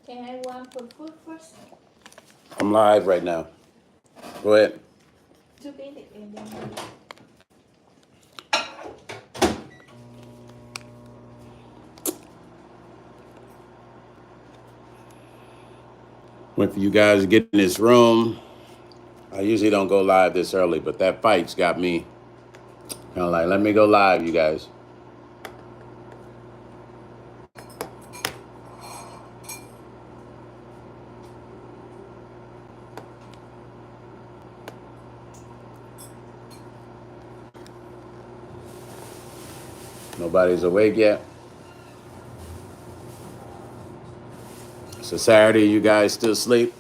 Can I want for food first? I'm live right now. Go ahead. 2 minutes and then Wait for you guys to get in this room. I usually don't go live this early, but that fight's got me kind of like, let me go live, you guys. Nobody's awake yet. It's a Saturday. You guys still sleep?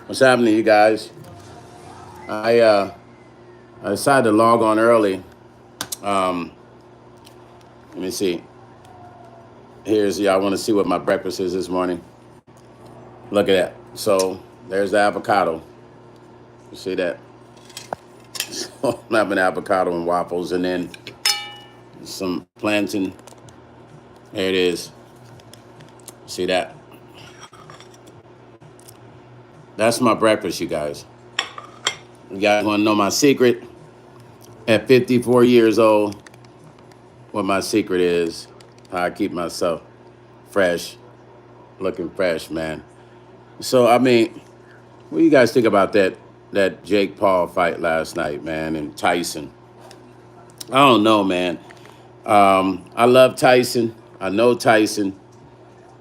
What's happening, you guys? I decided to log on early. Let me see. Here's y'all want to see what my breakfast is this morning. Look at that. So there's the avocado. You see that? So I'm having avocado and waffles, and then some plantain. There it is. See that? That's my breakfast, you guys. You guys want to know my secret? At 54 years old, what my secret is, how I keep myself fresh, looking fresh, man. So, I mean, what do you guys think about that Jake Paul fight last night, man, and Tyson? I don't know, man. I love Tyson. I know Tyson.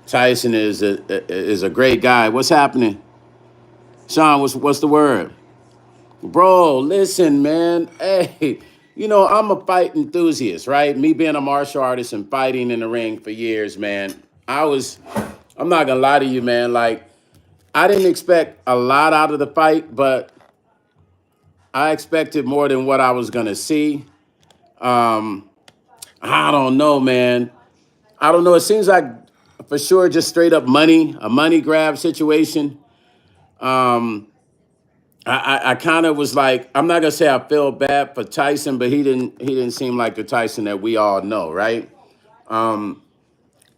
Tyson is a great guy. What's happening? Sean, what's the word? Bro, listen, man. Hey, I'm a fight enthusiast, right? Me being a martial artist and fighting in the ring for years, man. I'm not gonna lie to you, man. Like, I didn't expect a lot out of the fight, but I expected more than what I was gonna see. Um, I don't know, man. I don't know. It seems like for sure just straight up money, a money grab situation. Um, I kind of was like, I'm not gonna say I feel bad for Tyson, but he didn't seem like the Tyson that we all know, right? Um,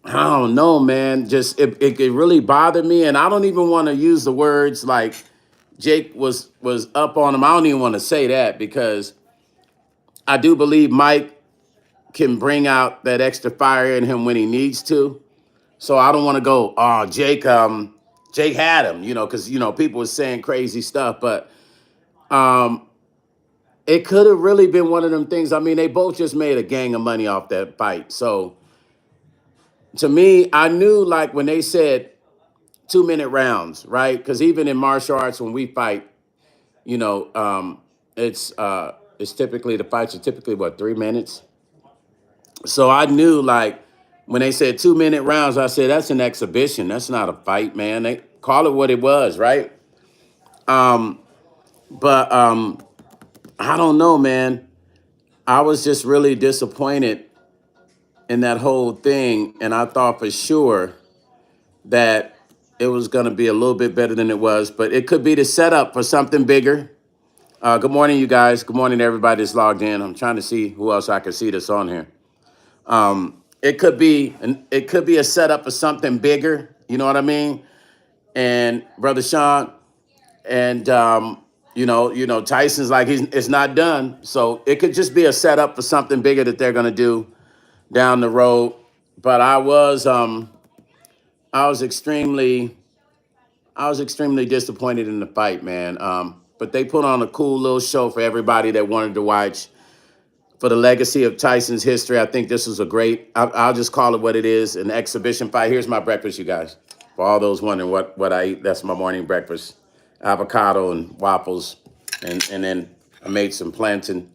I don't know, man. Just it really bothered me, and I don't even want to use the words like Jake was up on him. I don't even want to say that because I do believe Mike can bring out that extra fire in him when he needs to. So I don't want to go, oh, Jake had him, because people were saying crazy stuff, but um, it could have really been one of them things. I mean, they both just made a gang of money off that fight. So to me, I knew like when they said 2 minute rounds, right? Because even in martial arts, when we fight, you know, um, it's typically the fights are typically what 3 minutes. So I knew like when they said 2 minute rounds, I said that's an exhibition. That's not a fight, man. They call it what it was, right? Um, but I don't know, man. I was just really disappointed in that whole thing, and I thought for sure that it was going to be a little bit better than it was, but it could be the setup for something bigger. Good morning, you guys. Good morning, everybody that's logged in. I'm trying to see who else I can see that's on here. It could be a setup for something bigger. You know what I mean? And brother Sean, and Tyson's like it's not done, so it could just be a setup for something bigger that they're going to do down the road. But I was extremely disappointed in the fight, man. But they put on a cool little show for everybody that wanted to watch for the legacy of Tyson's history. I think this was a great. I'll just call it what it is, an exhibition fight. Here's my breakfast, you guys. For all those wondering what I eat, that's my morning breakfast: avocado and waffles, and then I made some plantain.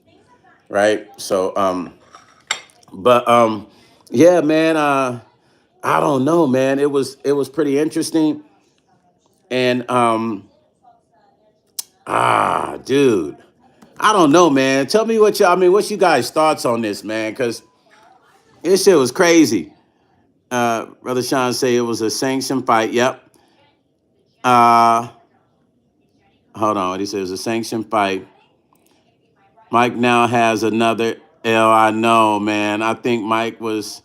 Right. So, but yeah, man. I don't know, man. It was pretty interesting, and dude, I don't know, man. Tell me what's you guys' thoughts on this, man? Because this shit was crazy. Brother Sean say it was a sanctioned fight. Yep. Uh, hold on. What he said, it was a sanctioned fight. Mike now has another L. I know, man. I think Mike was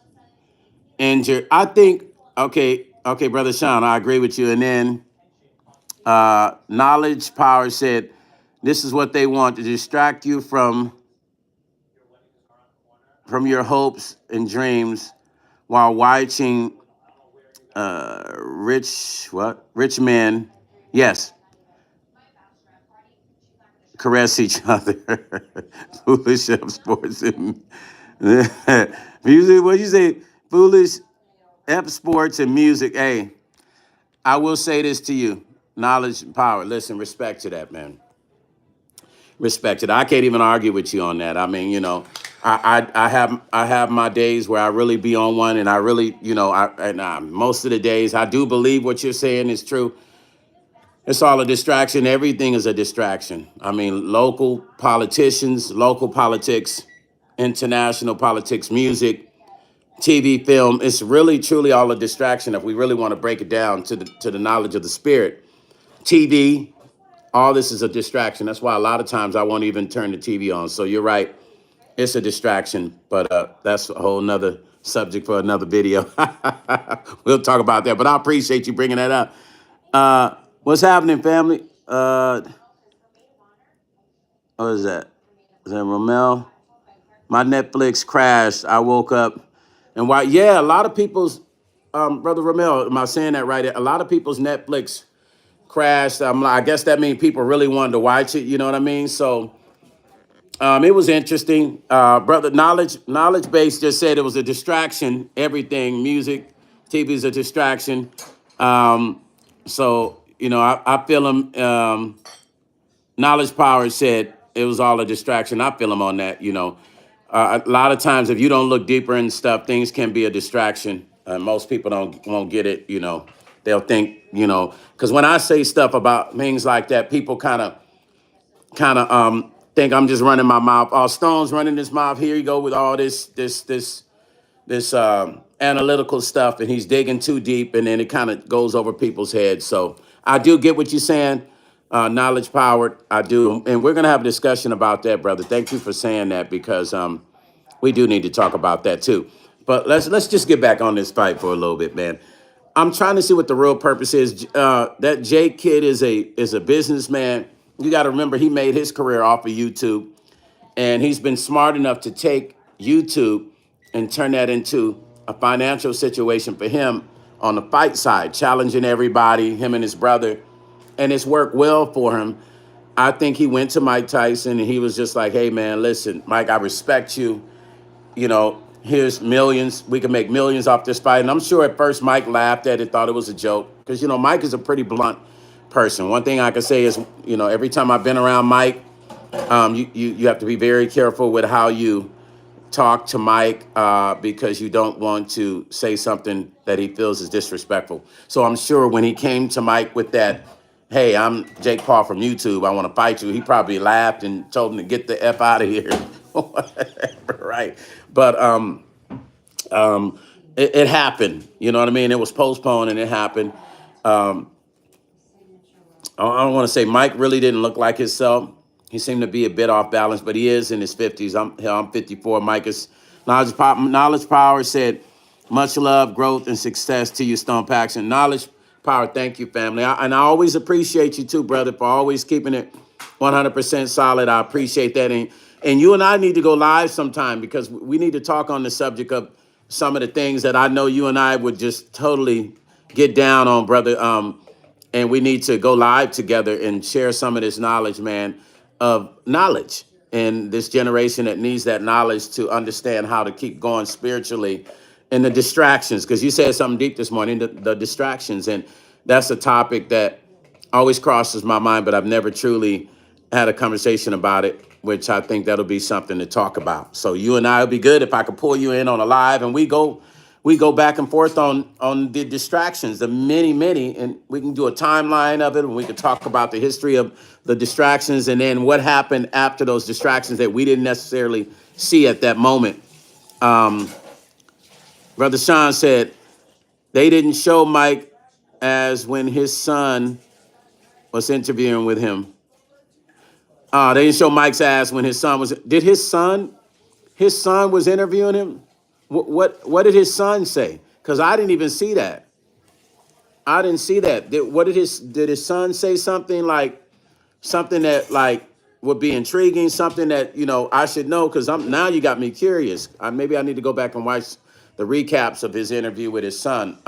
injured. I think, okay, Brother Sean, I agree with you. And then Knowledge Power said, this is what they want to distract you from your hopes and dreams while watching rich men, yes, caress each other. Foolish up sports and music. What you say? Foolish up sports and music. Hey, I will say this to you. Knowledge and power. Listen, respect to that, man. Respect it. I can't even argue with you on that. I mean, I have my days where I really be on one, and I really, most of the days I do believe what you're saying is true. It's all a distraction. Everything is a distraction. I mean, local politicians, local politics, international politics, music, TV, film. It's really, truly all a distraction if we really want to break it down to the knowledge of the spirit. TV, all this is a distraction. That's why a lot of times I won't even turn the TV on. So you're right. It's a distraction, but that's a whole nother subject for another video. We'll talk about that, but I appreciate you bringing that up. What's happening, family? What is that? Is that Romel? My Netflix crashed. I woke up and why? Yeah, a lot of people's, Brother Romel, am I saying that right? A lot of people's Netflix crashed. I guess that means people really wanted to watch it. You know what I mean? So it was interesting. Brother Knowledge Base just said it was a distraction. Everything, music, TV is a distraction. So I feel him. Knowledge Power said it was all a distraction. I feel him on that. A lot of times if you don't look deeper in stuff, things can be a distraction. Most people won't get it. They'll think because when I say stuff about things like that, people kind of think I'm just running my mouth. Oh, Stone's running his mouth. Here you go with all this analytical stuff, and he's digging too deep, and then it kind of goes over people's heads. So I do get what you're saying, knowledge powered. I do, and we're gonna have a discussion about that, brother. Thank you for saying that because we do need to talk about that too. But let's just get back on this fight for a little bit, man. I'm trying to see what the real purpose is. That Jake kid is a businessman. You got to remember he made his career off of YouTube, and he's been smart enough to take YouTube and turn that into a financial situation for him on the fight side, challenging everybody, him and his brother, and it's worked well for him. I think he went to Mike Tyson and he was just like, hey, man, listen, Mike, I respect you. Here's millions. We can make millions off this fight. And I'm sure at first Mike laughed at it, thought it was a joke. Because, Mike is a pretty blunt person. One thing I can say is, every time I've been around Mike, you have to be very careful with how you talk to Mike because you don't want to say something that he feels is disrespectful. So I'm sure when he came to Mike with that, hey, I'm Jake Paul from YouTube, I want to fight you, he probably laughed and told him to get the F out of here. Right. But it happened. You know what I mean? It was postponed and it happened. I don't want to say Mike really didn't look like himself. He seemed to be a bit off balance, but he is in his 50s. I'm 54. Mike is Knowledge Power said, much love, growth, and success to you, Stone Paxton. Knowledge Power, thank you, family. And I always appreciate you too, brother, for always keeping it 100% solid. I appreciate that. And you and I need to go live sometime because we need to talk on the subject of some of the things that I know you and I would just totally get down on, brother. And we need to go live together and share some of this knowledge, man, of knowledge in this generation that needs that knowledge to understand how to keep going spiritually and the distractions. Because you said something deep this morning, the distractions. And that's a topic that always crosses my mind, but I've never truly had a conversation about it, which I think that'll be something to talk about. So you and I, it'll be good if I could pull you in on a live and we go back and forth on the distractions, the many, and we can do a timeline of it, and we can talk about the history of the distractions and then what happened after those distractions that we didn't necessarily see at that moment. Brother Sean said, They didn't show Mike as when his son was interviewing with him. They didn't show Mike's ass when his son was. Did his son? His son was interviewing him. What did his son say? Because I didn't even see that. I didn't see that. Did his son say something like something that like would be intriguing, something that I should know? Because I'm now you got me curious. Maybe I need to go back and watch the recaps of his interview with his son.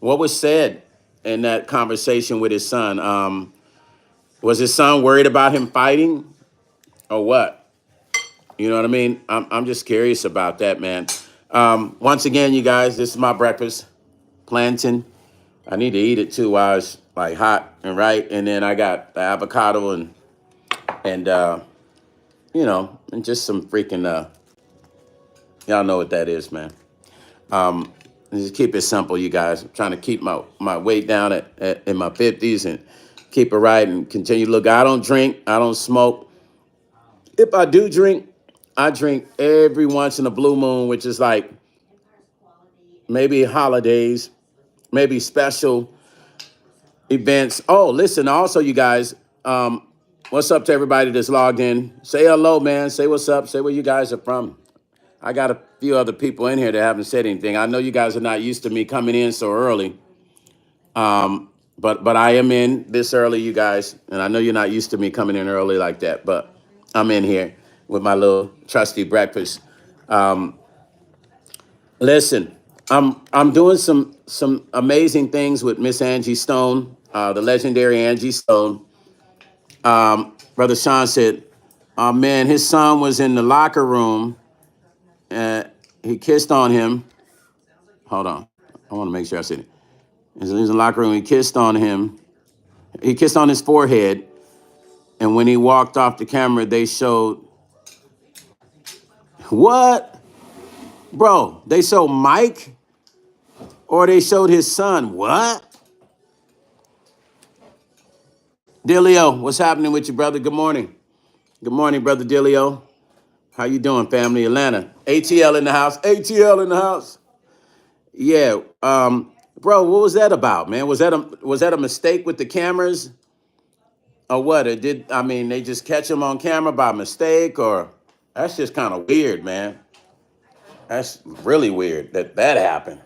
What was said in that conversation with his son? Was his son worried about him fighting or what? You know what I mean? I'm just curious about that, man. Once again, you guys, this is my breakfast, plantain. I need to eat it too while it's like hot and right. And then I got the avocado and and just some freaking y'all know what that is, man. Just keep it simple, you guys. I'm trying to keep my weight down at in my 50s and keep it right and continue. Look, I don't drink, I don't smoke. If I do drink, I drink every once in a blue moon, which is like maybe holidays, maybe special events. Oh, listen, also, you guys, what's up to everybody that's logged in? Say hello, man. Say what's up. Say where you guys are from. I got a few other people in here that haven't said anything. I know you guys are not used to me coming in so early, but I am in this early, you guys, and I know you're not used to me coming in early like that, but I'm in here with my little trusty breakfast. Listen, I'm doing some amazing things with Miss Angie Stone, the legendary Angie Stone. Brother Sean said, "Oh man, his son was in the locker room and he kissed on him. Hold on, I want to make sure I said it. He was in the locker room. He kissed on him. He kissed on his forehead, and when he walked off the camera, they showed what, bro? They showed Mike, or they showed his son. What? Dilio, what's happening with you, brother? Good morning. Good morning, brother Dilio. How you doing, family? Atlanta. ATL in the house. ATL in the house. Yeah. Bro, what was that about, man? Was that a mistake with the cameras? Or what? They just catch him on camera by mistake, or that's just kind of weird, man. That's really weird that happened.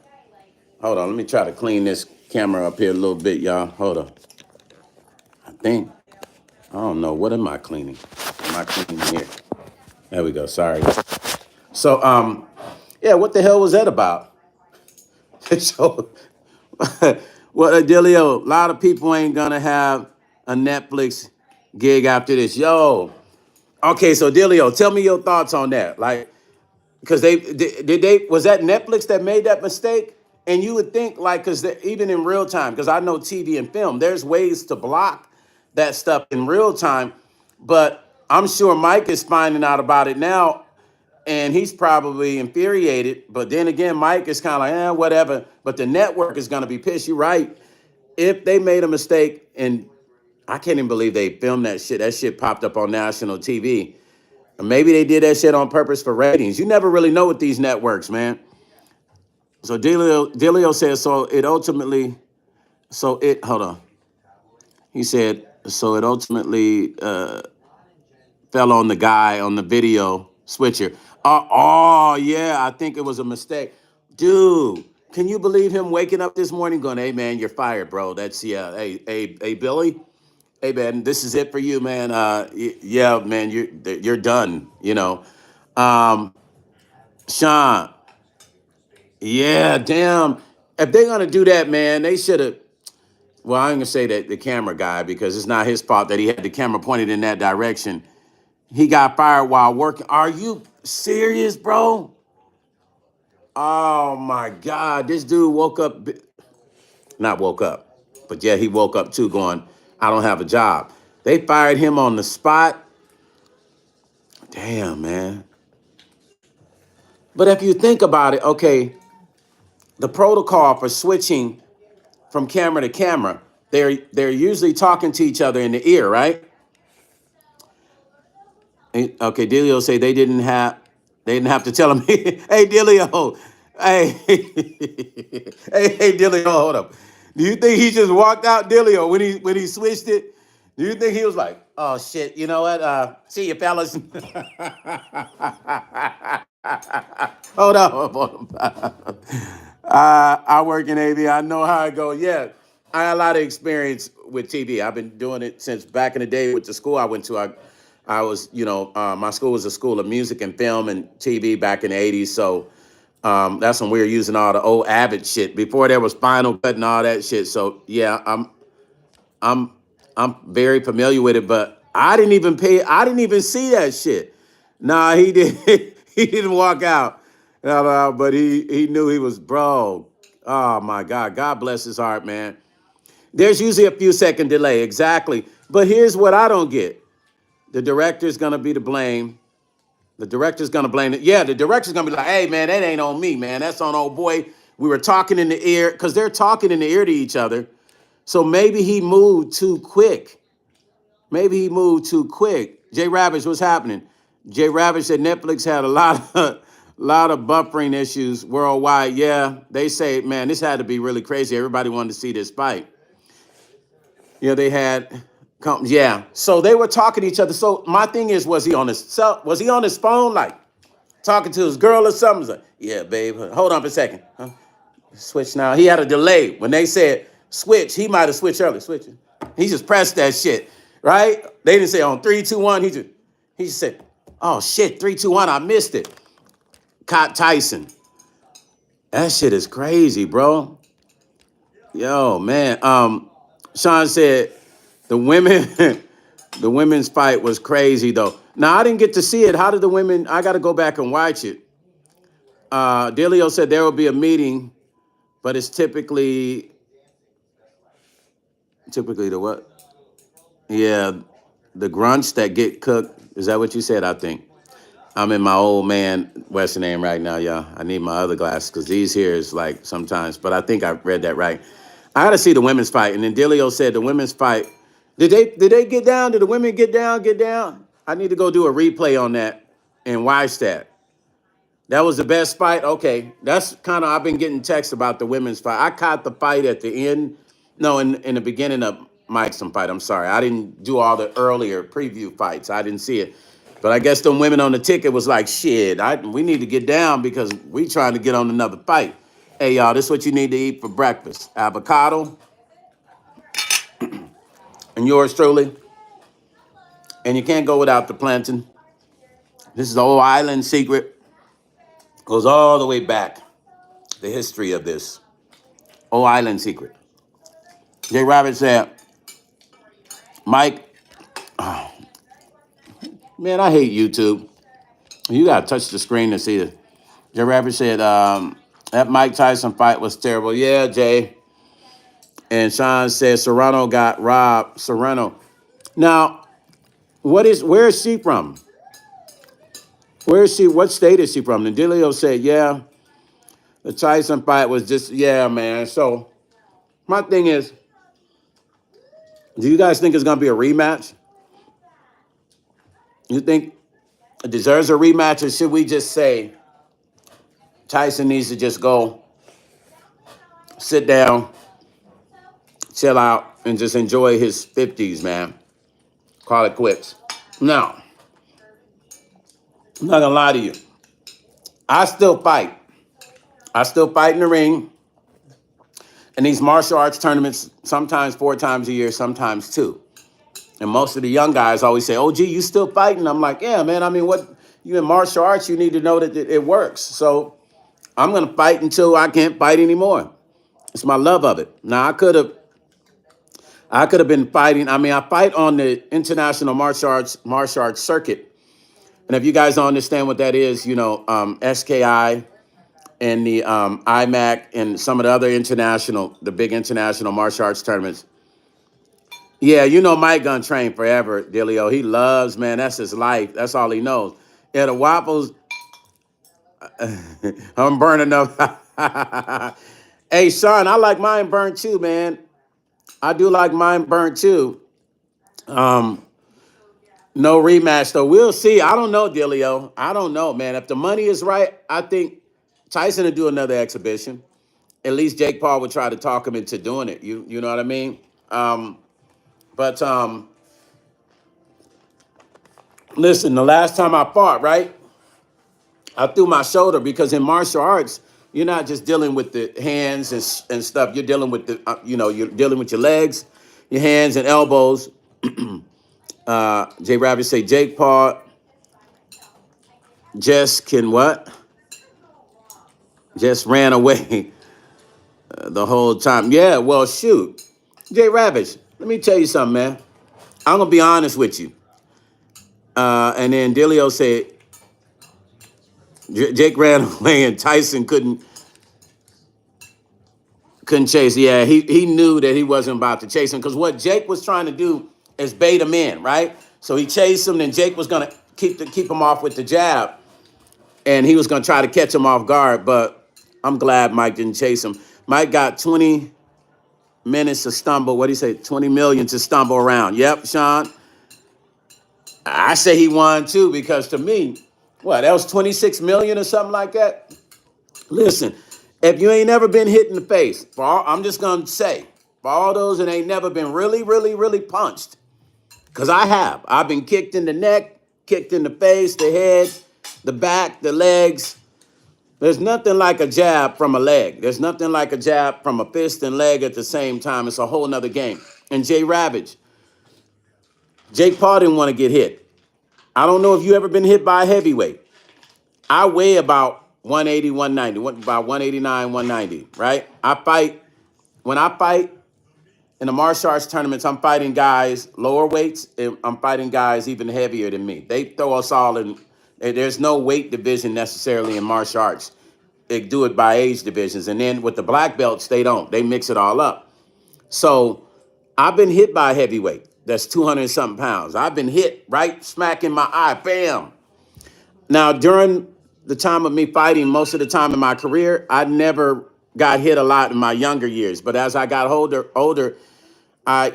Hold on, let me try to clean this camera up here a little bit, y'all. Hold on. I think I don't know. What am I cleaning? Am I cleaning here? There we go. Sorry. So, yeah, what the hell was that about? So, well, Delio, a lot of people ain't gonna have a Netflix gig after this. Yo, okay, so Delio, tell me your thoughts on that. Like, because did they was that Netflix that made that mistake? And you would think like, because even in real time, because I know TV and film, there's ways to block that stuff in real time. But I'm sure Mike is finding out about it now, and he's probably infuriated. But then again, Mike is kind of like, whatever. But the network is going to be pissed. You're right. If they made a mistake, and I can't even believe they filmed that shit. That shit popped up on national TV. Maybe they did that shit on purpose for ratings. You never really know with these networks, man. So Delio says, hold on. He said, so it ultimately fell on the guy on the video switcher. Yeah, I think it was a mistake. Dude, can you believe him waking up this morning going, hey, man, you're fired, bro. That's, yeah. Hey, Billy. Hey, man, this is it for you, man. Yeah, man, you're done, Sean, yeah, damn. If they're going to do that, man, they should have. Well, I ain't going to say that the camera guy, because it's not his fault that he had the camera pointed in that direction. He got fired while working. Are you serious, bro? Oh my God. This dude woke up, not woke up, but yeah, he woke up too going, I don't have a job. They fired him on the spot. Damn, man. But if you think about it, okay, the protocol for switching from camera to camera, they're usually talking to each other in the ear, right? Okay, Delio say they didn't have to tell him, hey, Delio, Hey, hey, Dilly, hold up. Do you think he just walked out, Dilly, or when he switched it? Do you think he was like, "Oh shit, you know what? See you, fellas." Hold on. I work in AV. I know how it goes. Yeah, I had a lot of experience with TV. I've been doing it since back in the day with the school I went to. I was, my school was a school of music and film and TV back in the '80s. So that's when we were using all the old Avid shit before there was Final Cut and all that shit. So yeah, I'm I'm very familiar with it, but I didn't even pay. I didn't even see that shit. Nah, he did. He didn't walk out. But he knew he was bro. Oh my God. God bless his heart, man. There's usually a few second delay, exactly. But here's what I don't get: the director's gonna be to blame. The director's gonna blame it. Yeah, the director's gonna be like, "Hey, man, that ain't on me, man. That's on old boy. We were talking in the ear because they're talking in the ear to each other. So maybe he moved too quick. Maybe he moved too quick." Jay Ravage, what's happening? Jay Ravage said Netflix had a lot of buffering issues worldwide. Yeah, they say, man, this had to be really crazy. Everybody wanted to see this fight. They had, yeah. So they were talking to each other. So my thing is, was he on his phone, like talking to his girl or something? He's like, yeah, babe, hold on for a second. Huh? Switch now. He had a delay. When they said switch, he might have switched early. Switching. He just pressed that shit, right? They didn't say on 3, 2, 1. He just said, oh shit, 3, 2, 1. I missed it. Caught Tyson. That shit is crazy, bro. Yo, man. Sean said the women, the women's fight was crazy though. Now I didn't get to see it. How did the women? I got to go back and watch it. Delio said there will be a meeting, but it's typically the what? Yeah, the grunts that get cooked. Is that what you said? I think. I'm in my old man Western name right now, y'all. I need my other glasses because these here is like sometimes, but I think I read that right. I gotta see the women's fight. And then Delio said the women's fight. Did they get down? Did the women get down? Get down? I need to go do a replay on that and watch that. That was the best fight. Okay, that's kind of I've been getting texts about the women's fight. I caught the fight at the end. No, in the beginning of Mpxone fight. I'm sorry, I didn't do all the earlier preview fights. I didn't see it, but I guess the women on the ticket was like, shit. We need to get down because we trying to get on another fight. Hey y'all, this is what you need to eat for breakfast: avocado and yours truly. And you can't go without the plantain. This is the whole island secret. Goes all the way back. The history of this. Oh, island secret. Jay Rabbit said, Mike, man, I hate YouTube. You got to touch the screen to see it. Jay Rabbit said, that Mike Tyson fight was terrible. Yeah, Jay. And Sean said, Serrano got robbed. Serrano. Now, where is she from? Where is she? What state is she from? And Delio said, yeah, the Tyson fight was just, yeah, man. So my thing is, do you guys think it's going to be a rematch? You think it deserves a rematch, or should we just say Tyson needs to just go sit down, chill out, and just enjoy his 50s, man? Call it quits. Now, I'm not gonna lie to you. I still fight. I still fight in the ring. And these martial arts tournaments, sometimes 4 times a year, sometimes 2. And most of the young guys always say, oh, gee, you still fighting? I'm like, yeah, man. I mean, what you in martial arts, you need to know that it works. So I'm gonna fight until I can't fight anymore. It's my love of it. Now I could have been fighting. I mean, I fight on the international martial arts circuit. And if you guys don't understand what that is, SKI and the IMAC and some of the other the big international martial arts tournaments. Yeah, Mike gonna train forever, Dilio. He loves, man. That's his life. That's all he knows. Yeah, the waffles. I'm burning up. Hey, Sean, I like mine burnt too, man. I do like mine burnt too. Um, no rematch though. We'll see. I don't know, Dilio. I don't know, man. If the money is right, I think Tyson would do another exhibition. At least Jake Paul would try to talk him into doing it. You know what I mean? Um, but listen, the last time I fought, right? I threw my shoulder because in martial arts, you're not just dealing with the hands and stuff. You're dealing with you're dealing with your legs, your hands and elbows. Jay Rabbit say Jake Paul just can what? Just ran away the whole time. Yeah, well, shoot. Jay Rabbit, let me tell you something, man. I'm going to be honest with you. And then Delio said, Jake ran away and Tyson couldn't chase. Yeah, he knew that he wasn't about to chase him because what Jake was trying to do is bait him in, right? So he chased him, and Jake was going to keep him off with the jab, and he was going to try to catch him off guard. But I'm glad Mike didn't chase him. Mike got 20 minutes to stumble. What do you say? 20 million to stumble around. Yep, Sean. I say he won too because to me, that was 26 million or something like that. Listen, if you ain't never been hit in the face, I'm just going to say, for all those that ain't never been really, really, really punched, because I have. I've been kicked in the neck, kicked in the face, the head, the back, the legs. There's nothing like a jab from a leg. There's nothing like a jab from a fist and leg at the same time. It's a whole nother game. And Jay Ravage, Jake Paul didn't want to get hit. I don't know if you ever been hit by a heavyweight. I weigh about 180, 190, about 189, 190, right? When I fight in the martial arts tournaments, I'm fighting guys lower weights, and I'm fighting guys even heavier than me. They throw us all in. There's no weight division necessarily in martial arts. They do it by age divisions. And then with the black belts, they don't. They mix it all up. So I've been hit by a heavyweight that's 200 and something pounds. I've been hit right smack in my eye, bam. Now, during the time of me fighting, most of the time in my career, I never got hit a lot in my younger years. But as I got older, I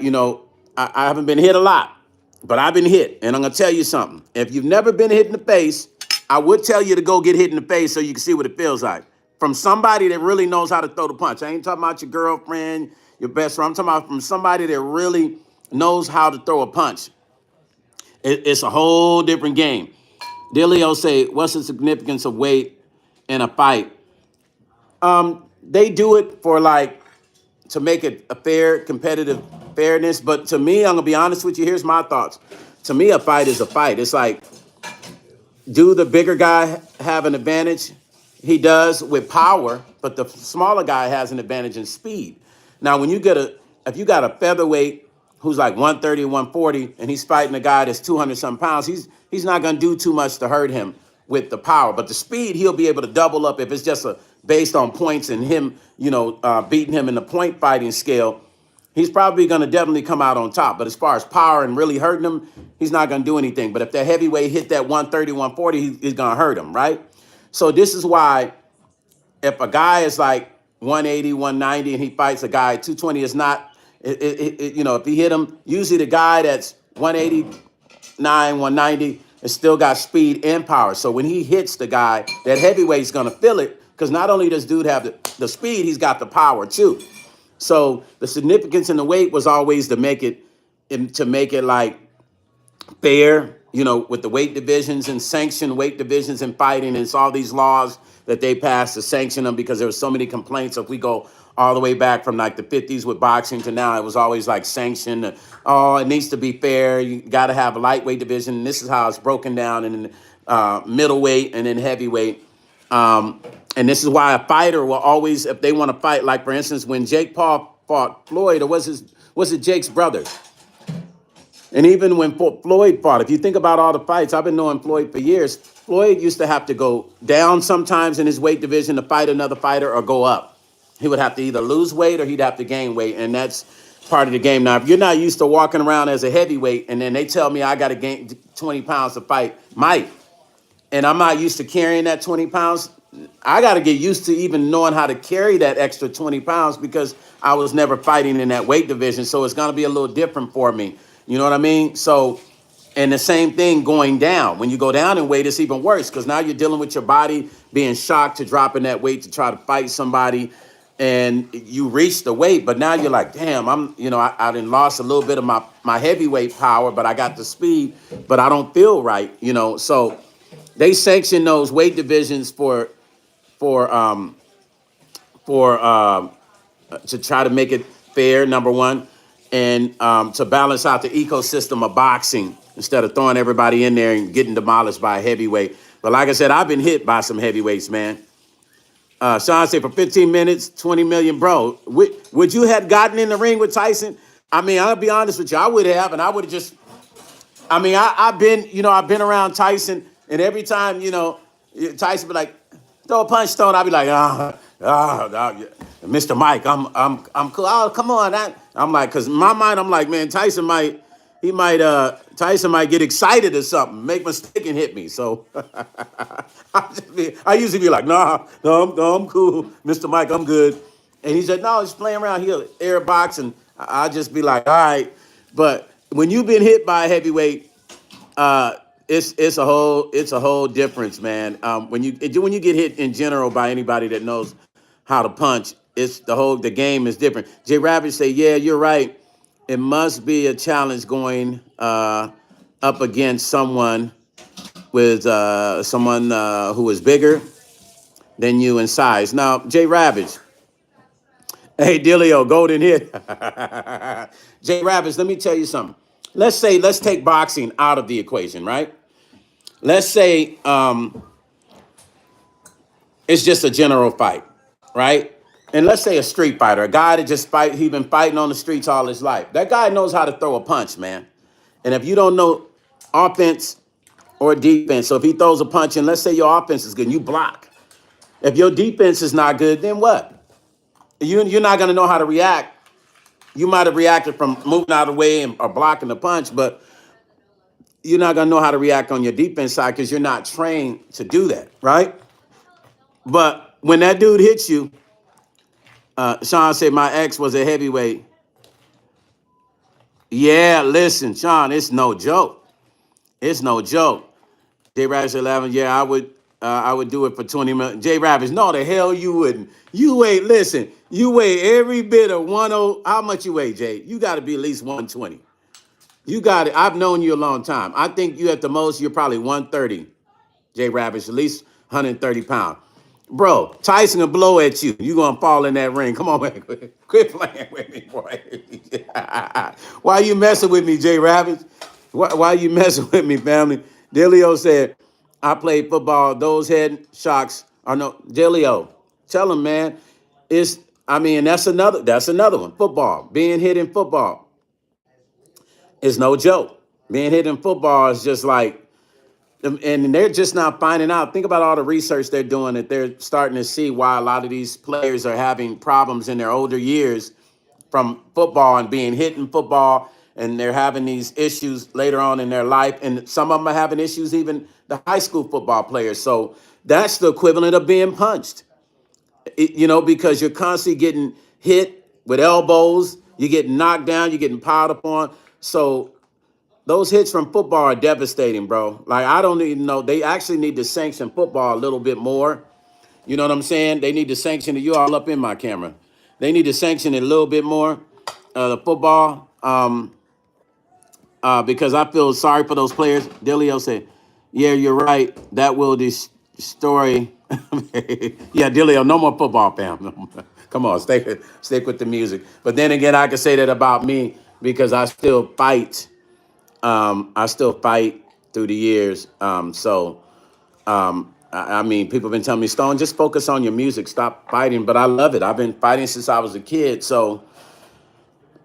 haven't been hit a lot, but I've been hit. And I'm going to tell you something. If you've never been hit in the face, I would tell you to go get hit in the face so you can see what it feels like. From somebody that really knows how to throw the punch. I ain't talking about your girlfriend, your best friend. I'm talking about from somebody that really knows how to throw a punch. It's a whole different game. Delio say, what's the significance of weight in a fight? They do it for to make it a fair, competitive fairness. But to me, I'm going to be honest with you. Here's my thoughts. To me, a fight is a fight. It's like, do the bigger guy have an advantage? He does with power, but the smaller guy has an advantage in speed. Now, when if you got a featherweight who's like 130 or 140, and he's fighting a guy that's 200 some pounds, he's not going to do too much to hurt him with the power. But the speed, he'll be able to double up if it's just based on points and him, beating him in the point fighting scale. He's probably going to definitely come out on top. But as far as power and really hurting him, he's not going to do anything. But if that heavyweight hit that 130, 140, he's going to hurt him, right? So this is why if a guy is like 180, 190, and he fights a guy at 220, it's not, if he hit him, usually the guy that's 189, 190 has still got speed and power. So when he hits the guy, that heavyweight's going to feel it because not only does dude have the speed, he's got the power too. So the significance in the weight was always to make it like fair, with the weight divisions and sanction weight divisions in fighting. And it's all these laws that they passed to sanction them because there were so many complaints. If we go all the way back from like the 50s with boxing to now, it was always like sanctioned. It needs to be fair. You got to have a lightweight division. And this is how it's broken down in middleweight and then heavyweight. And this is why a fighter will always, if they want to fight, like for instance, when Jake Paul fought Floyd, or was it Jake's brother? And even when Floyd fought, if you think about all the fights, I've been knowing Floyd for years. Floyd used to have to go down sometimes in his weight division to fight another fighter or go up. He would have to either lose weight or he'd have to gain weight. And that's part of the game. Now, if you're not used to walking around as a heavyweight and then they tell me I got to gain 20 pounds to fight Mike, and I'm not used to carrying that 20 pounds, I got to get used to even knowing how to carry that extra 20 pounds because I was never fighting in that weight division. So it's going to be a little different for me. You know what I mean? So And the same thing going down. When you go down in weight, it's even worse because now you're dealing with your body being shocked to dropping that weight to try to fight somebody. And you reach the weight, but now you're like, damn, I done lost a little bit of my heavyweight power, but I got the speed, but I don't feel right. So they sanction those weight divisions for for to try to make it fair, number one, and to balance out the ecosystem of boxing instead of throwing everybody in there and getting demolished by a heavyweight. But like I said, I've been hit by some heavyweights, man. Sean said for 15 minutes, 20 million, bro. Would you have gotten in the ring with Tyson? I mean, I'll be honest with you, I would have, and I would have just. I mean, I've been around Tyson, and every time, Tyson be like, throw a punch, Stone. I'll be like, yeah. Mr. Mike, I'm cool. Oh, come on, I'm like, cause in my mind, I'm like, man, Tyson might get excited or something, make a mistake and hit me. So I usually be like, nah, no, I'm cool, Mr. Mike, I'm good. And he said, no, he's playing around here, air box, and I just be like, all right. But when you've been hit by a heavyweight, uh, it's a whole difference, man. When you get hit in general by anybody that knows how to punch, the game is different. Jay Rabbit say, yeah, you're right. It must be a challenge going up against someone who is bigger than you in size. Now, Jay Rabbit, hey, Dilio, golden hit. Jay Rabbit, let me tell you something. Let's take boxing out of the equation, right? Let's say it's just a general fight, right? And let's say a street fighter, a guy that just he been fighting on the streets all his life. That guy knows how to throw a punch, man. And if you don't know offense or defense, so if he throws a punch and let's say your offense is good and you block. If your defense is not good, then what? You're not going to know how to react. You might have reacted from moving out of the way or blocking the punch, but you're not going to know how to react on your defense side because you're not trained to do that, right? But when that dude hits you, Sean said my ex was a heavyweight. Yeah, listen, Sean, it's no joke. It's no joke. J Rabbit 11, yeah, I would do it for 20 million. J Rabbit, no, the hell you wouldn't. You weigh every bit of 10. How much you weigh, Jay? You got to be at least 120. You got it. I've known you a long time. I think you at the most, you're probably 130. J Rabbit, at least 130 pounds. Bro, Tyson will blow at you. You gonna fall in that ring. Come on, man. Quit playing with me, boy. Why you messing with me, Jay Rabbit? Why you messing with me, family? Delio said, I played football. Those head shocks are no Delio. Tell him, man. That's another one. Football. Being hit in football is no joke. Being hit in football is just like and they're just not finding out. Think about all the research they're doing that they're starting to see why a lot of these players are having problems in their older years from football and being hit in football, and they're having these issues later on in their life, and some of them are having issues even the high school football players. So that's the equivalent of being punched, because you're constantly getting hit with elbows, you're getting knocked down, you're getting piled upon. So those hits from football are devastating, bro. Like, I don't even know. They actually need to sanction football a little bit more. You know what I'm saying? They need to sanction it. You all up in my camera. They need to sanction it a little bit more, the football, because I feel sorry for those players. Delio said, yeah, you're right. That will destroy. Yeah, Delio, no more football, fam. Come on, stick with the music. But then again, I can say that about me because I still fight. I still fight through the years. I mean, people have been telling me, Stone, just focus on your music, stop fighting. But I love it. I've been fighting since I was a kid. So,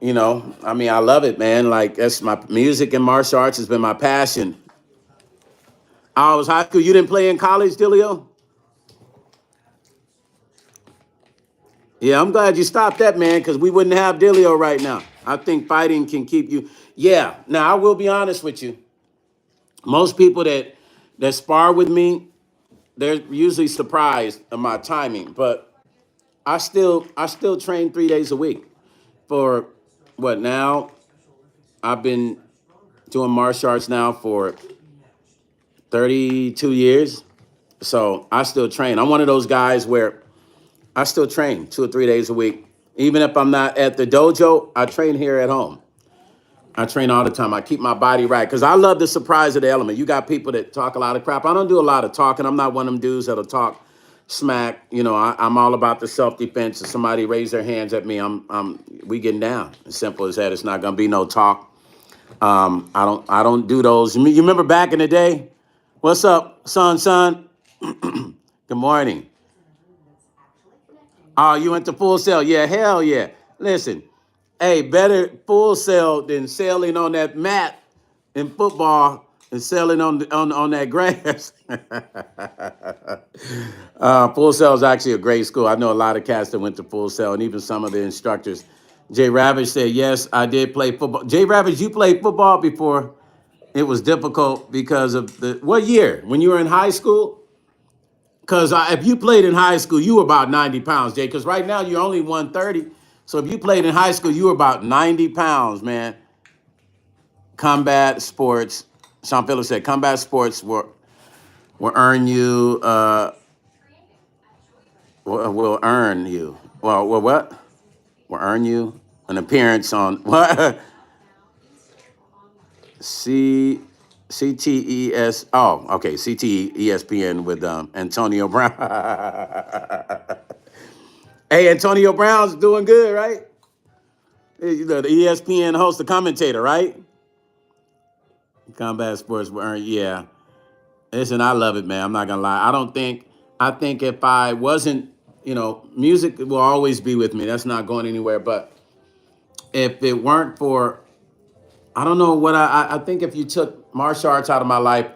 I mean, I love it, man. Like, that's my music and martial arts has been my passion. I was high school. You didn't play in college, Dilio? Yeah, I'm glad you stopped that, man, because we wouldn't have Dilio right now. I think fighting can keep you. Yeah. Now, I will be honest with you. Most people that spar with me, they're usually surprised at my timing, but I still train 3 days a week for what now? I've been doing martial arts now for 32 years. So I still train. I'm one of those guys where I still train 2 or 3 days a week. Even if I'm not at the dojo, I train here at home. I train all the time. I keep my body right because I love the surprise of the element. You got people that talk a lot of crap. I don't do a lot of talking. I'm not one of them dudes that'll talk smack. You know, I'm all about the self-defense. If somebody raise their hands at me, we getting down. As simple as that. It's not gonna be no talk. I don't do those. You remember back in the day? What's up, son? Good morning. Oh, you went to Full Sail? Yeah, hell yeah. Listen, hey, better Full Sail than sailing on that mat in football and sailing on that grass. Full Sail is actually a great school. I know a lot of cats that went to Full Sail, and even some of the instructors. Jay Ravage said, yes, I did play football. Jay Ravage, you played football before. It was difficult because of what year? When you were in high school? Because if you played in high school, you were about 90 pounds, Jay. Because right now you're only 130. So if you played in high school, you were about 90 pounds, man. Combat sports. Sean Phillips said combat sports will earn you, will earn you. Well, what? Will earn you an appearance on what? CTES. Oh, okay. CTESPN with Antonio Brown. Hey, Antonio Brown's doing good, right? You know, the ESPN host, the commentator, right? Combat sports will earn. Yeah. Listen, I love it, man. I'm not gonna lie. I think if I wasn't, music will always be with me. That's not going anywhere. But if it weren't for, I don't know what I think if you took martial arts out of my life,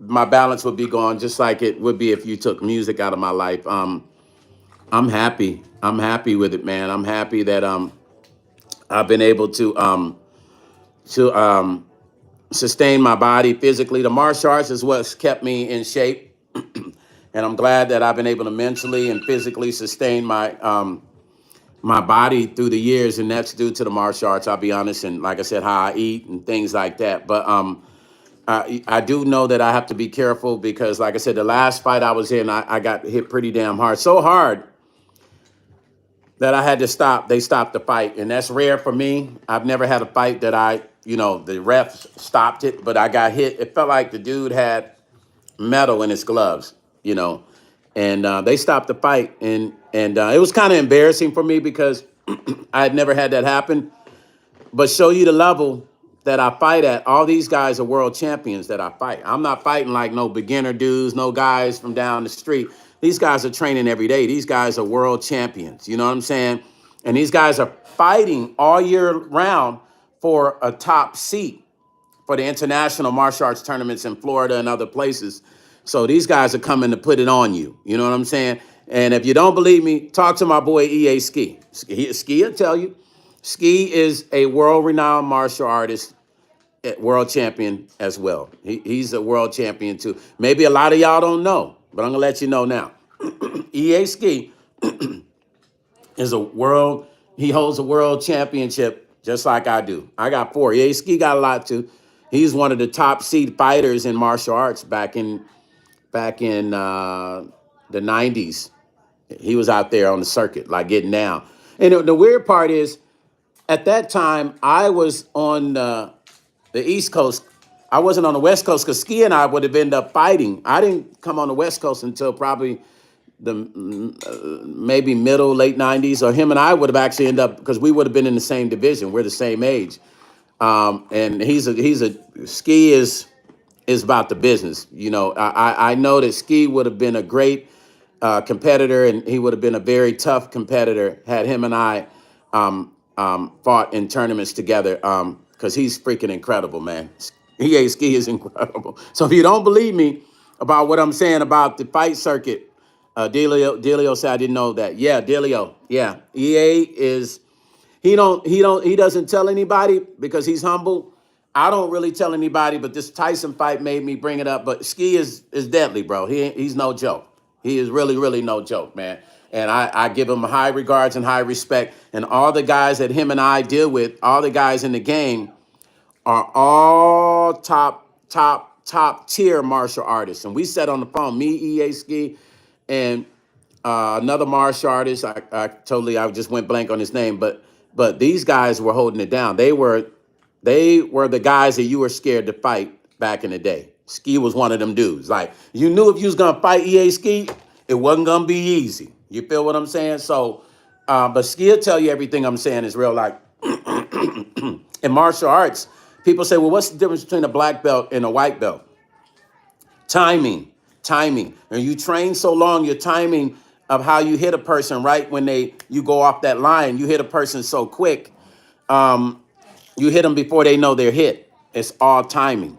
my balance would be gone, just like it would be if you took music out of my life. I'm happy. I'm happy with it, man. I'm happy that I've been able to sustain my body physically. The martial arts is what's kept me in shape. And I'm glad that I've been able to mentally and physically sustain my body through the years, and that's due to the martial arts. I'll be honest, and like I said, how I eat and things like that. But I do know that I have to be careful because, like I said, the last fight I was in, I got hit pretty damn hard, so hard that I had to stop. They stopped the fight, and that's rare for me. I've never had a fight that the ref stopped it, but I got hit. It felt like the dude had metal in his gloves, and they stopped the fight, and it was kind of embarrassing for me because I had never had that happen. But show you the level that I fight at. All these guys are world champions that I fight. I'm not fighting like no beginner dudes, no guys from down the street. These guys are training every day. These guys are world champions. You know what I'm saying? And these guys are fighting all year round for a top seat for the international martial arts tournaments in Florida and other places. So these guys are coming to put it on you. You know what I'm saying? And if you don't believe me, talk to my boy EA Ski. Ski will tell you. Ski is a world-renowned martial artist, world champion as well. He's a world champion too. Maybe a lot of y'all don't know, but I'm gonna let you know now. EA Ski is he holds a world championship just like I do. I got 4. EA Ski got a lot too. He's one of the top seed fighters in martial arts back in the 90s. He was out there on the circuit, like getting down. And the weird part is, at that time, I was on the East Coast. I wasn't on the West Coast because Ski and I would have ended up fighting. I didn't come on the West Coast until probably the maybe middle, late 90s, or him and I would have actually ended up, because we would have been in the same division. We're the same age. And Ski is about the business. I know that Ski would have been a great competitor, and he would have been a very tough competitor had him and I fought in tournaments together, because he's freaking incredible, man. Ski is incredible. So if you don't believe me about what I'm saying about the fight circuit, Delio said I didn't know that. Yeah, Delio. Yeah, EA is. He doesn't tell anybody because he's humble. I don't really tell anybody, but this Tyson fight made me bring it up. But Ski is deadly, bro. He's no joke. He is really, really no joke, man. And I give him high regards and high respect. And all the guys that him and I deal with, all the guys in the game, are all top tier martial artists. And we sat on the phone, me, EA Ski, and another martial artist. I just went blank on his name, but these guys were holding it down. They were the guys that you were scared to fight back in the day. Ski was one of them dudes. Like, you knew if you was gonna fight EA Ski, it wasn't gonna be easy. You feel what I'm saying? So, but Ski will tell you everything I'm saying is real. Like, in martial arts, people say, well, what's the difference between a black belt and a white belt? Timing. And you train so long, your timing of how you hit a person right when you go off that line, you hit a person so quick, you hit them before they know they're hit. It's all timing.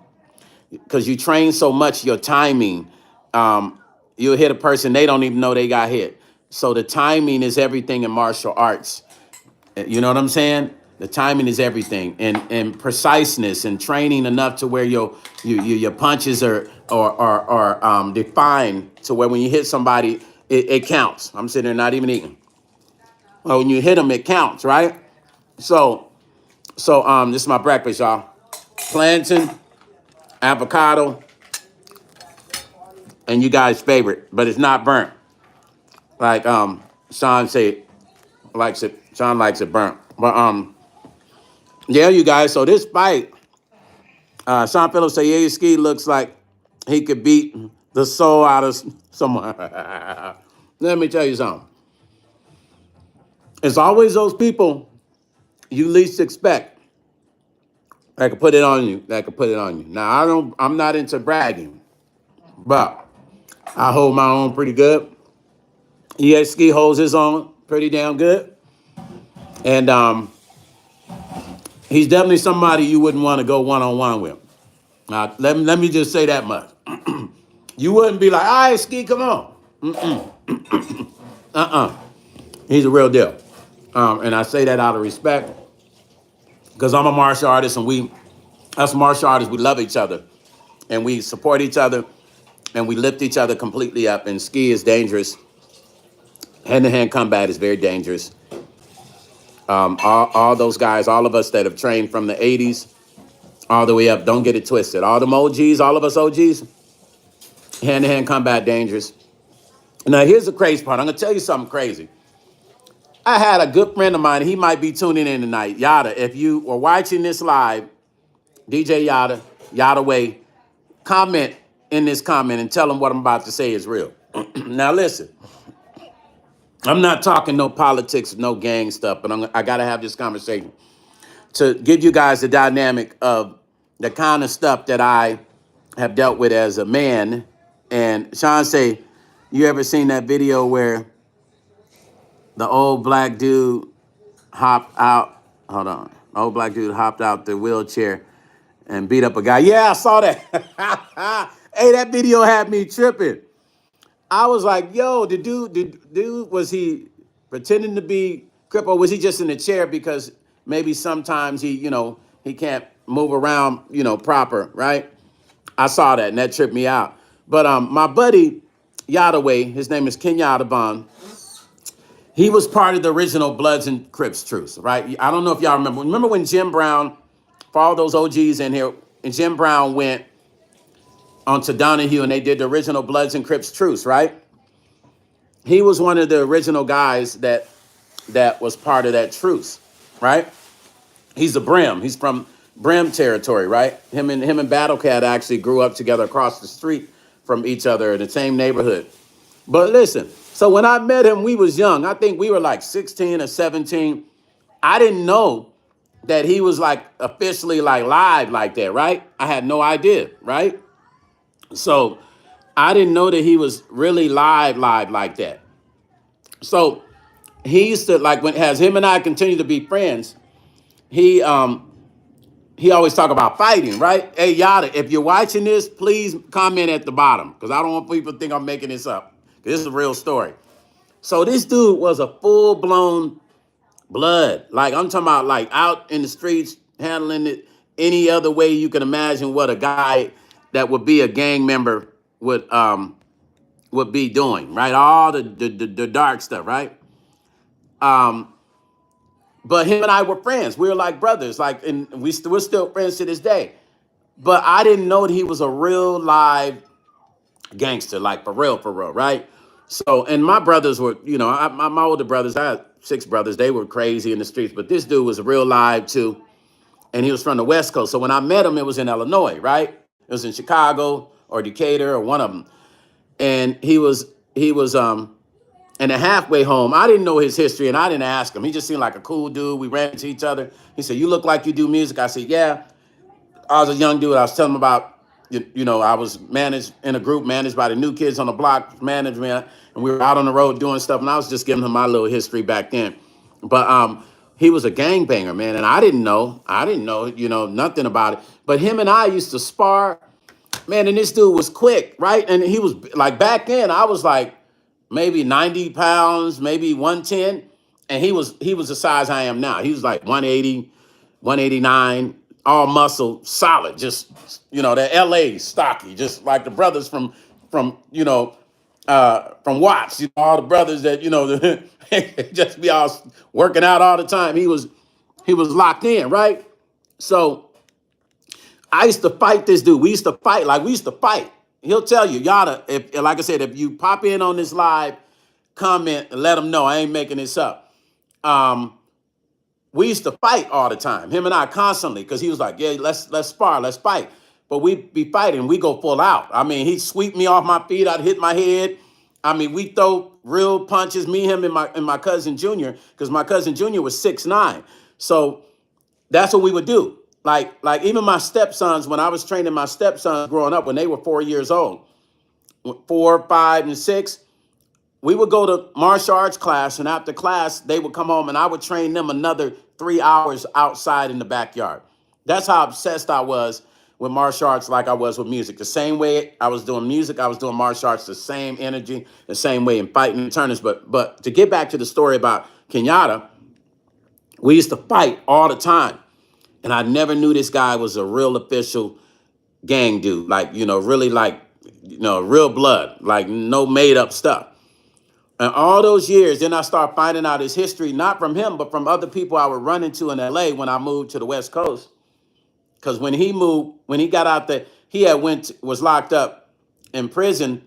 Because you train so much, your timing, you'll hit a person, they don't even know they got hit. So the timing is everything in martial arts. You know what I'm saying? The timing is everything, and preciseness, and training enough to where your punches are defined to where when you hit somebody, it counts. I'm sitting there not even eating. Well, when you hit them, it counts, right? So this is my breakfast, y'all. Plantain, avocado, and you guys' favorite, but it's not burnt. Like Sean likes it. Sean likes it burnt. But yeah, you guys. So this fight, Sean Phillips say, yeah, Ski looks like he could beat the soul out of someone. Let me tell you something. It's always those people you least expect that could put it on you. Now I'm not into bragging, but I hold my own pretty good. Ski holds his own pretty damn good. And he's definitely somebody you wouldn't want to go one-on-one with. Now, let me just say that much. You wouldn't be like, all right, Ski, come on. He's a real deal. And I say that out of respect because I'm a martial artist, and us martial artists, we love each other and we support each other and we lift each other completely up. And Ski is dangerous. Hand-to-hand combat is very dangerous. All those guys, all of us that have trained from the 80s all the way up, don't get it twisted. All them OGs, all of us OGs, hand-to-hand combat dangerous. Now, here's the crazy part. I'm going to tell you something crazy. I had a good friend of mine. He might be tuning in tonight. Yada, if you were watching this live, DJ Yada Way, comment in this comment and tell him what I'm about to say is real. Now, listen. I'm not talking no politics, no gang stuff, but I got to have this conversation to give you guys the dynamic of the kind of stuff that I have dealt with as a man. And Sean say, you ever seen that video where the old black dude hopped out? Hold on. Old black dude hopped out the wheelchair and beat up a guy. Yeah, I saw that. Hey, that video had me tripping. I was like, yo, the dude, was he pretending to be crippled? Or was he just in a chair because maybe sometimes he can't move around, proper, right? I saw that and that tripped me out. But my buddy Yadaway, his name is Ken Yadabon. He was part of the original Bloods and Crips truce, right? I don't know if y'all remember. Remember when Jim Brown, for all those OGs in here, and Jim Brown went onto Donahue and they did the original Bloods and Crips truce, right? He was one of the original guys that was part of that truce, right? He's a Brim. He's from Brim territory, right? Him and Battle Cat actually grew up together across the street from each other in the same neighborhood. But listen, so when I met him, we was young. I think we were like 16 or 17. I didn't know that he was like officially like live like that, right? I had no idea, right? So I didn't know that he was really live like that. So he used to, like, when as him and I continue to be friends, he always talk about fighting, right? Hey, Yada, if you're watching this, please comment at the bottom because I don't want people to think I'm making this up. This is a real story. So this dude was a full-blown blood. Like, I'm talking about like out in the streets, handling it any other way you can imagine what a guy that would be a gang member would be doing, right? All the dark stuff, right? But But him and I were friends. We were like brothers, like, and we're still friends to this day. But I didn't know that he was a real live gangster, like for real, right? So, and my brothers were, my older brothers, I had 6 brothers. They were crazy in the streets, but this dude was real live too, and he was from the West Coast. So when I met him, it was in Illinois, right? It was in Chicago or Decatur or one of them, and he was in the halfway home. I didn't know his history, and I didn't ask him. He just seemed like a cool dude. We ran into each other. He said, "You look like you do music." I said, "Yeah." I was a young dude. I was telling him about, I was managed in a group managed by the New Kids on the Block management, and we were out on the road doing stuff. And I was just giving him my little history back then. But he was a gangbanger, man, and I didn't know, nothing about it. But him and I used to spar, man, and this dude was quick, right? And he was like, back then, I was like maybe 90 pounds, maybe 110, and he was the size I am now. He was like 180, 189, all muscle, solid, just that LA stocky, just like the brothers from Watts, all the brothers that just be all working out all the time. He was locked in, right? So I used to fight this dude. We used to fight. He'll tell you, y'all, if like I said, if you pop in on this live, comment and let him know I ain't making this up. We used to fight all the time, him and I constantly, because he was like, "Yeah, let's spar, let's fight." But we'd be fighting, we go full out. I mean, he'd sweep me off my feet, I'd hit my head. I mean, we throw real punches, me, him, and my cousin Junior, because my cousin Junior was 6'9". So that's what we would do. Like even my stepsons, when I was training my stepsons growing up, when they were 4 years old, 4, 5, and 6, we would go to martial arts class, and after class, they would come home, and I would train them another 3 hours outside in the backyard. That's how obsessed I was with martial arts, like I was with music. The same way I was doing music, I was doing martial arts, the same energy, the same way in fighting and tournaments. But to get back to the story about Kenyatta, we used to fight all the time. And I never knew this guy was a real official gang dude, like, really like, real blood, like no made up stuff. And all those years, then I started finding out his history, not from him, but from other people I would run into in LA when I moved to the West Coast. Because when he got out there, he was locked up in prison,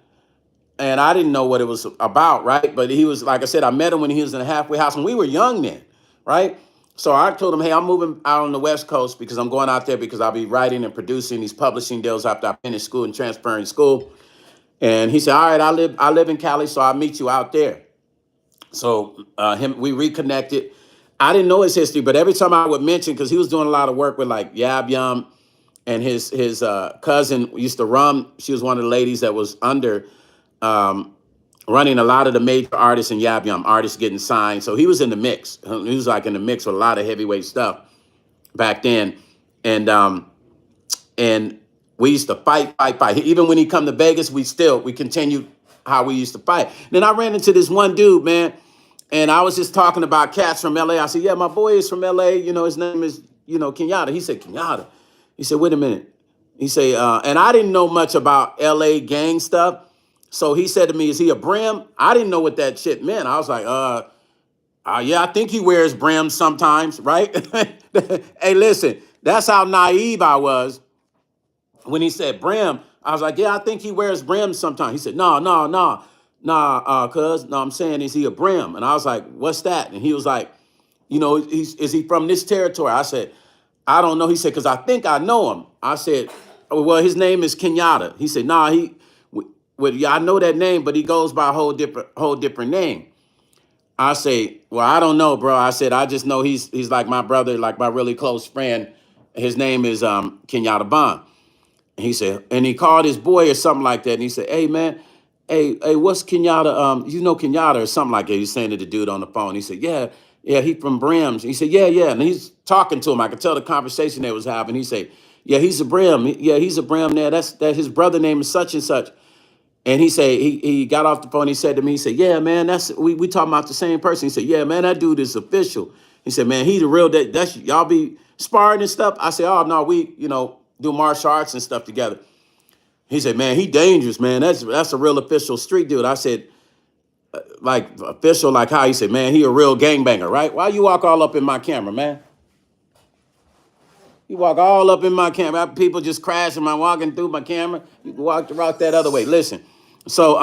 and I didn't know what it was about, right? But he was, like I said, I met him when he was in a halfway house, and we were young then, right? So I told him, "Hey, I'm moving out on the West Coast because I'm going out there because I'll be writing and producing these publishing deals after I finish school and transferring school." And he said, "All right, I live in Cali, so I'll meet you out there." So we reconnected. I didn't know his history, but every time I would mention, because he was doing a lot of work with like Yab Yum, and his cousin used to run. She was one of the ladies that was under running a lot of the major artists and Yab Yum artists getting signed. So he was in the mix. He was like in the mix with a lot of heavyweight stuff back then. And we used to fight. Even when he come to Vegas, we continued how we used to fight. Then I ran into this one dude, man, and I was just talking about cats from LA. I said, "Yeah, my boy is from LA. His name is, Kenyatta." He said, "Kenyatta." He said, "Wait a minute." He said, and I didn't know much about LA gang stuff. So he said to me, "Is he a brim?" I didn't know what that shit meant. I was like, yeah, I think he wears brims sometimes, right? Hey, listen, that's how naive I was. When he said brim, I was like, "Yeah, I think he wears brims sometimes." He said, "No, cuz, no, I'm saying, is he a brim?" And I was like, "What's that?" And he was like, "Is he from this territory?" I said, "I don't know." He said, "Because I think I know him." I said, "Oh, well, his name is Kenyatta." He said, "Nah, yeah, I know that name, but he goes by a whole different name." I say, "Well, I don't know, bro." I said, "I just know he's like my brother, like my really close friend. His name is Kenyatta Bond." He said, and he called his boy or something like that. And he said, "Hey, man, hey, what's Kenyatta? You know Kenyatta," or something like that. He's saying to the dude on the phone. He said, yeah, he from Brims. He said, yeah. And he's talking to him. I could tell the conversation they was having. He said, "Yeah, he's a Brim. Yeah, he's a Brim there. That his brother name is such and such." And he said, he got off the phone. He said to me, he said, "Yeah, man, we talking about the same person." He said, "Yeah, man, that dude is official." He said, "Man, he the real, that's y'all be sparring and stuff." I said, "Oh, no, we, do martial arts and stuff together." He said, "Man, he dangerous, man. That's a real official street dude." I said, like official, like how he said, man, he a real gangbanger, right? Why you walk all up in my camera, man? You walk all up in my camera. People just crashing my walking through my camera. You can walk that other way. Listen. So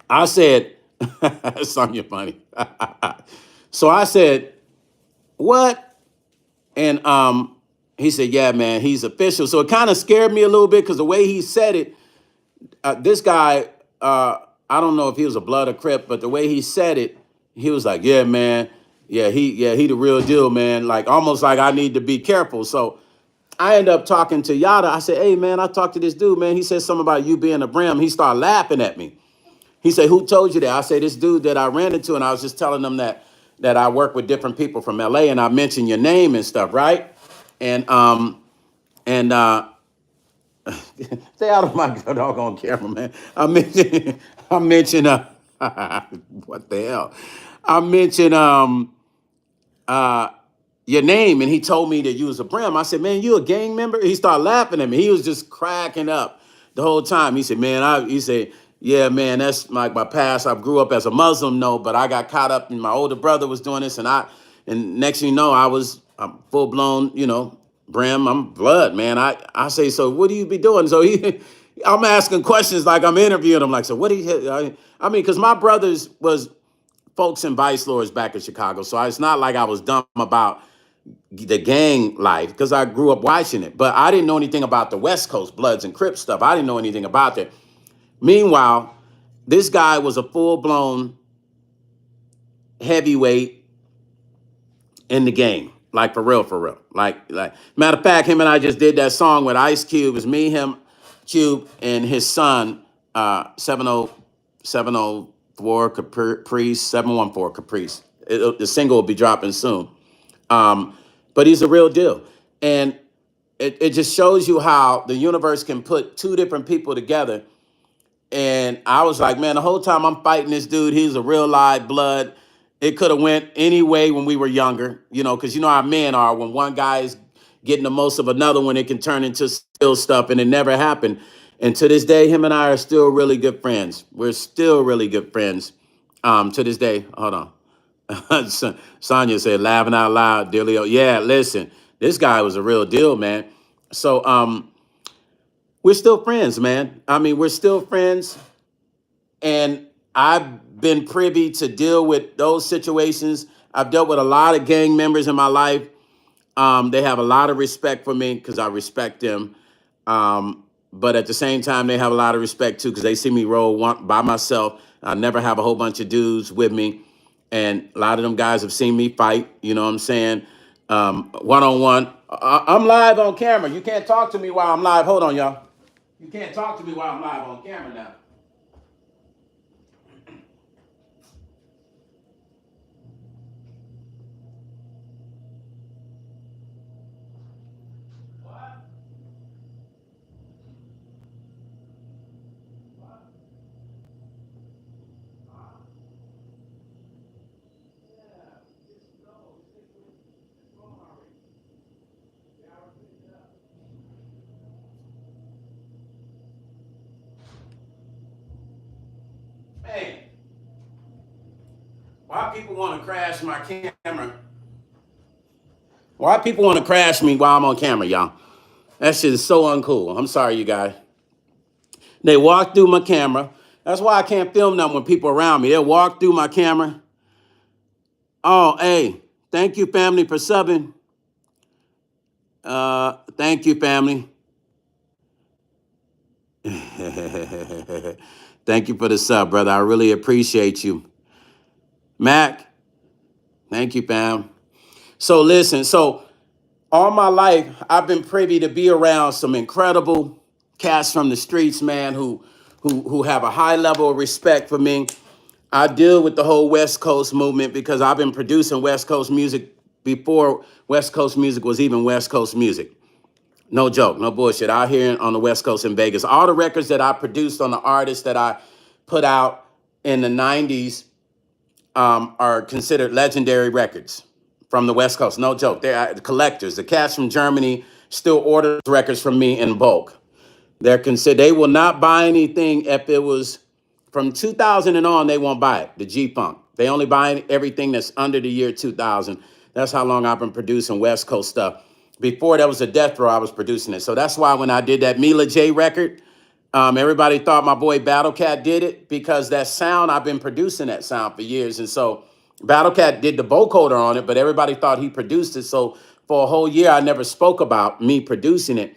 I said, Sonya funny. So I said, what? And he said, yeah, man, he's official. So it kind of scared me a little bit because the way he said it, this guy, I don't know if he was a blood or crip, but the way he said it, he was like, yeah, man, he the real deal, man. Like almost like I need to be careful. So I end up talking to Yada. I said, hey, man, I talked to this dude, man. He said something about you being a brim. He started laughing at me. He said, who told you that? I said, this dude that I ran into, and I was just telling them that I work with different people from LA, and I mentioned your name and stuff, right? And stay out of my doggone camera, man. I mentioned what the hell? I mentioned uh your name, and he told me that you was a brim. I said, man, you a gang member? He started laughing at me. He was just cracking up the whole time. He said, man, he said, yeah, man, that's like my past. I grew up as a Muslim, no, but I got caught up, and my older brother was doing this, and next thing you know, I'm full blown, brim. I'm blood, man. I say, so what do you be doing? So I'm asking questions like I'm interviewing him, like, so what do you? I mean, because my brothers was folks in vice lords back in Chicago, so it's not like I was dumb about the gang life because I grew up watching it, but I didn't know anything about the West Coast Bloods and Crips stuff. I didn't know anything about that. Meanwhile, this guy was a full blown heavyweight in the game, like for real, for real. Like matter of fact, him and I just did that song with Ice Cube. It's me, him, Cube, and his son, 704 Caprice, 714 Caprice. The single will be dropping soon. But he's a real deal. And it just shows you how the universe can put two different people together. And I was like, man, the whole time I'm fighting this dude, he's a real live blood. It could have went any way when we were younger, because you know how men are. When one guy is getting the most of another one, it can turn into still stuff, and it never happened. And to this day, him and I are still really good friends. We're still really good friends to this day. Hold on. Sonya said, laughing out loud, Delio. Yeah, listen, this guy was a real deal, man. So we're still friends, man. I mean, we're still friends. And I've been privy to deal with those situations. I've dealt with a lot of gang members in my life. They have a lot of respect for me because I respect them. But at the same time, they have a lot of respect too because they see me roll by myself. I never have a whole bunch of dudes with me. And a lot of them guys have seen me fight, you know what I'm saying? One-on-one. I'm live on camera. You can't talk to me while I'm live. Hold on, y'all. You can't talk to me while I'm live on camera now. Hey, why people want to crash my camera? Why people want to crash me while I'm on camera, y'all? That shit is so uncool. I'm sorry, you guys. They walk through my camera. That's why I can't film them when people around me. They'll walk through my camera. Oh, hey, thank you, family, for subbing. Thank you, family. Thank you for the sub, brother. I really appreciate you. Mac, thank you, fam. So listen, all my life, I've been privy to be around some incredible cats from the streets, man, who have a high level of respect for me. I deal with the whole West Coast movement because I've been producing West Coast music before West Coast music was even West Coast music. No joke, no bullshit. Out here on the West Coast in Vegas, all the records that I produced on the artists that I put out in the 90s are considered legendary records from the West Coast. No joke. They're collectors. The cats from Germany still order records from me in bulk. They will not buy anything if it was from 2000 and on, they won't buy it, the G-Funk. They only buy everything that's under the year 2000. That's how long I've been producing West Coast stuff. Before there was a Death Row, I was producing it. So that's why when I did that Mila J record, everybody thought my boy Battle Cat did it, because that sound, I've been producing that sound for years. And so Battle Cat did the vocoder on it, but everybody thought he produced it. So for a whole year, I never spoke about me producing it.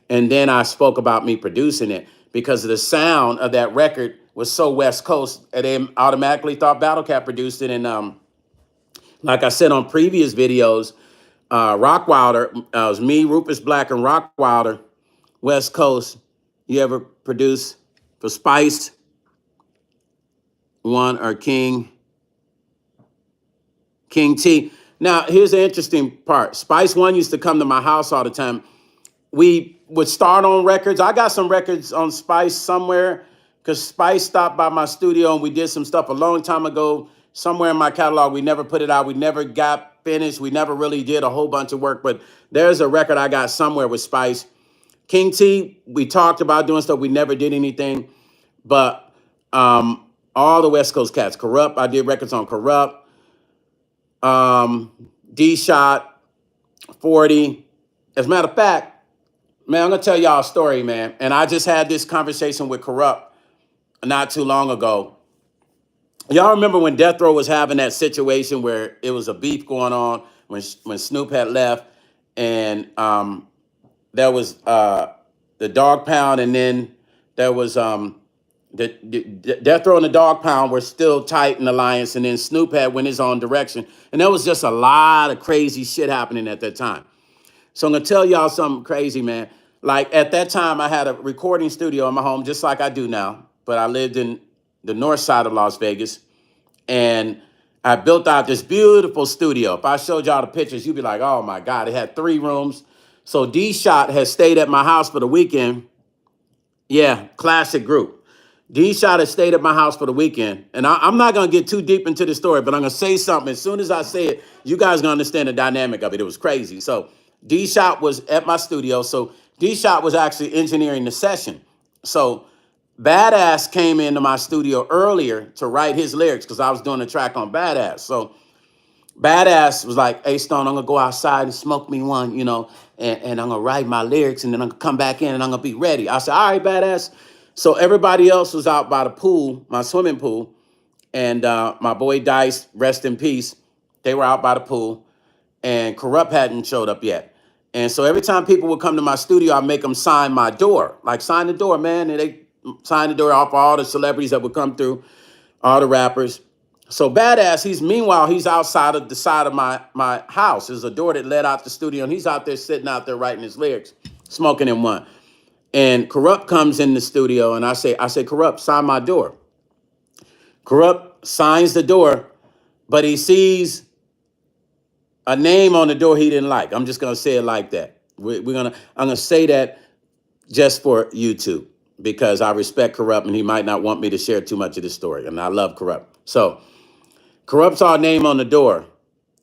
And then I spoke about me producing it because the sound of that record was so West Coast, and they automatically thought Battle Cat produced it. And like I said on previous videos, Rockwilder, was me, Rufus Black, and Rockwilder, West Coast. You ever produce for Spice One or King T? Now, here's the interesting part. Spice One used to come to my house all the time. We would start on records. I got some records on Spice somewhere, because Spice stopped by my studio and we did some stuff a long time ago somewhere in my catalog. We never put it out. We never got finished. We never really did a whole bunch of work, but there's a record I got somewhere with Spice. King T, we talked about doing stuff. We never did anything, but all the West Coast cats. Corrupt, I did records on Corrupt. D-Shot, 40. As a matter of fact, man, I'm going to tell y'all a story, man. And I just had this conversation with Corrupt not too long ago. Y'all remember when Death Row was having that situation where it was a beef going on when Snoop had left, and there was the Dog Pound, and then there was the Death Row and the Dog Pound were still tight in alliance, and then Snoop had went his own direction. And there was just a lot of crazy shit happening at that time. So I'm going to tell y'all something crazy, man. Like at that time, I had a recording studio in my home, just like I do now. But I lived in the north side of Las Vegas. And I built out this beautiful studio. If I showed y'all the pictures, you'd be like, oh my God, it had 3 rooms. So D-Shot has stayed at my house for the weekend. Yeah, classic group. D-Shot has stayed at my house for the weekend. And I'm not going to get too deep into the story, but I'm going to say something. As soon as I say it, you guys going to understand the dynamic of it. It was crazy. So D-Shot was at my studio. So D-Shot was actually engineering the session. So Badass came into my studio earlier to write his lyrics because I was doing a track on Badass. So Badass was like, hey, Stone, I'm going to go outside and smoke me one, you know, and I'm going to write my lyrics, and then I'm going to come back in and I'm going to be ready. I said, all right, Badass. So everybody else was out by the pool, my swimming pool, and my boy Dice, rest in peace, they were out by the pool, and Corrupt hadn't showed up yet. And so every time people would come to my studio, I'd make them sign my door. Like, sign the door, man. And they signed the door off all the celebrities that would come through, all the rappers. So Badass, meanwhile, he's outside of the side of my house. There's a door that led out the studio, and he's out there sitting out there writing his lyrics, smoking in one. And Corrupt comes in the studio, and I say, Corrupt, sign my door. Corrupt signs the door, but he sees a name on the door he didn't like. I'm just gonna say it like that. I'm gonna say that just for YouTube, because I respect Corrupt, and he might not want me to share too much of this story. And I love Corrupt. So Corrupt saw a name on the door.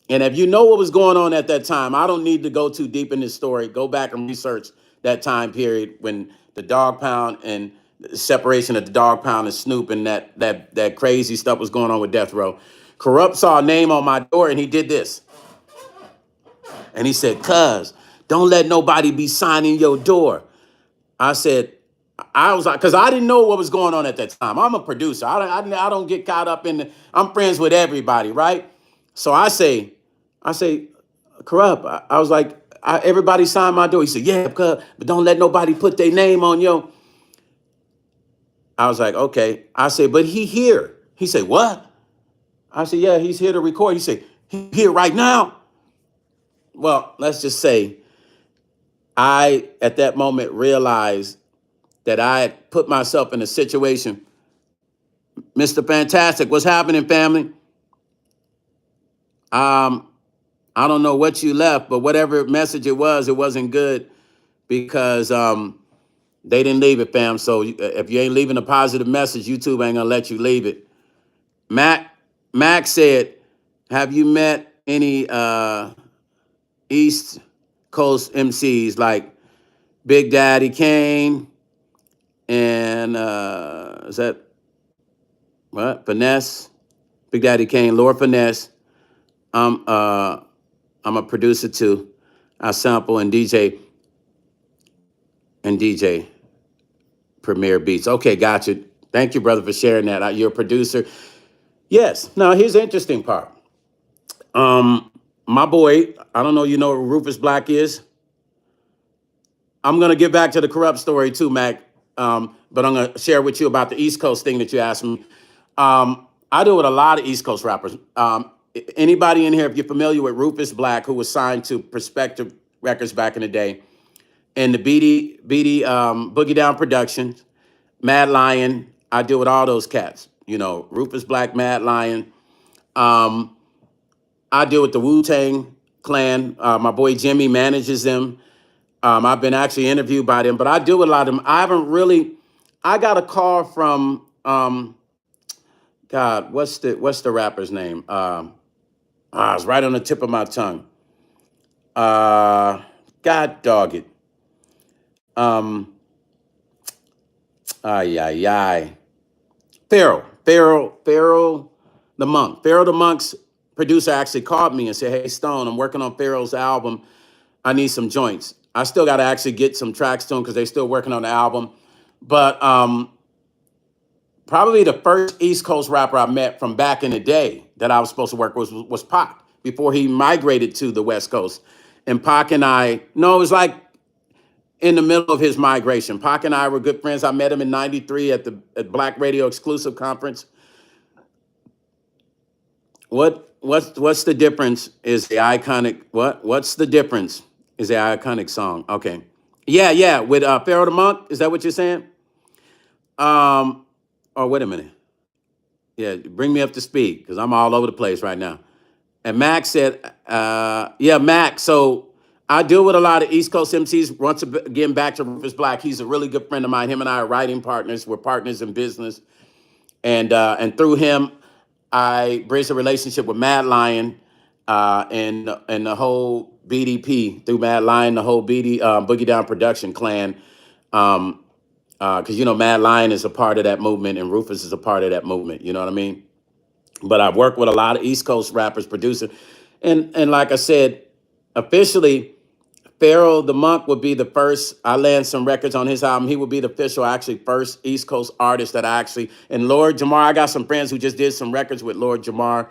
And if you know what was going on at that time, I don't need to go too deep in this story. Go back and research that time period when the Dog Pound and the separation of the Dog Pound and Snoop and that crazy stuff was going on with Death Row. Corrupt saw a name on my door, and he did this. And he said, cuz, don't let nobody be signing your door. I was like, because I didn't know what was going on at that time. I'm a producer. I don't get caught up in I'm friends with everybody, right? So I say, Corrupt. I was like, everybody signed my door. He said, yeah, but don't let nobody put their name on you. I was like, okay. I said, but he here. He said, what? I said, yeah, he's here to record. He said, he here right now? Well, let's just say I, at that moment, realized that I had put myself in a situation. Mr. Fantastic, what's happening, family? I don't know what you left, but whatever message it wasn't good, because they didn't leave it, fam. So if you ain't leaving a positive message, YouTube ain't gonna let you leave it. Mac said, have you met any East Coast MCs like Big Daddy Kane and is that What? Finesse, Big Daddy Kane, Lord Finesse. I'm uh I'm a producer too. I sample and DJ Premier Beats. Okay, gotcha. Thank you, brother, for sharing that. You're a producer. Yes. Now here's the interesting part. My boy, I don't know, you know what Rufus Black is. I'm gonna get back to the corrupt story too, Mac. But I'm gonna share with you about the East Coast thing that you asked me. I do with a lot of East Coast rappers. Anybody in here, if you're familiar with Rufus Black, who was signed to Perspective Records back in the day, and the BD Boogie Down Productions, Mad Lion, I deal with all those cats. You know, Rufus Black, Mad Lion. Um, I deal with the Wu-Tang Clan. My boy Jimmy manages them. I've been actually interviewed by them, but I deal with a lot of them. I haven't really. I got a call from God. What's the rapper's name? It's right on the tip of my tongue. God dog it. Um, ay ay ay. Pharaoh, the Monk. Pharaoh the Monk's producer actually called me and said, "Hey Stone, I'm working on Pharaoh's album. I need some joints. I still got to actually get some tracks to them because they're still working on the album. But probably the first East Coast rapper I met from back in the day that I was supposed to work with was Pac before he migrated to the West Coast. And Pac and I, no, it was like in the middle of his migration. Pac and I were good friends. I met him in '93 at Black Radio Exclusive Conference. What's the difference? Is the iconic what's the difference? Is the iconic song? Okay, yeah, with Pharaoh the Monk. Is that what you're saying? Oh, wait a minute. Yeah, bring me up to speed because I'm all over the place right now. And Max said, yeah, Max. So I deal with a lot of East Coast MCs. Once again, back to Rufus Black. He's a really good friend of mine. Him and I are writing partners. We're partners in business. And through him, I bridged a relationship with Mad Lion and the whole BDP through Mad Lion, the whole Boogie Down Production clan. Because you know Mad Lion is a part of that movement and Rufus is a part of that movement. You know what I mean? But I've worked with a lot of East Coast rappers, producers, and like I said, officially, Pharaoh the Monk would be the first. I land some records on his album. He would be the official, actually, first East Coast artist that I actually. And Lord Jamar, I got some friends who just did some records with Lord Jamar,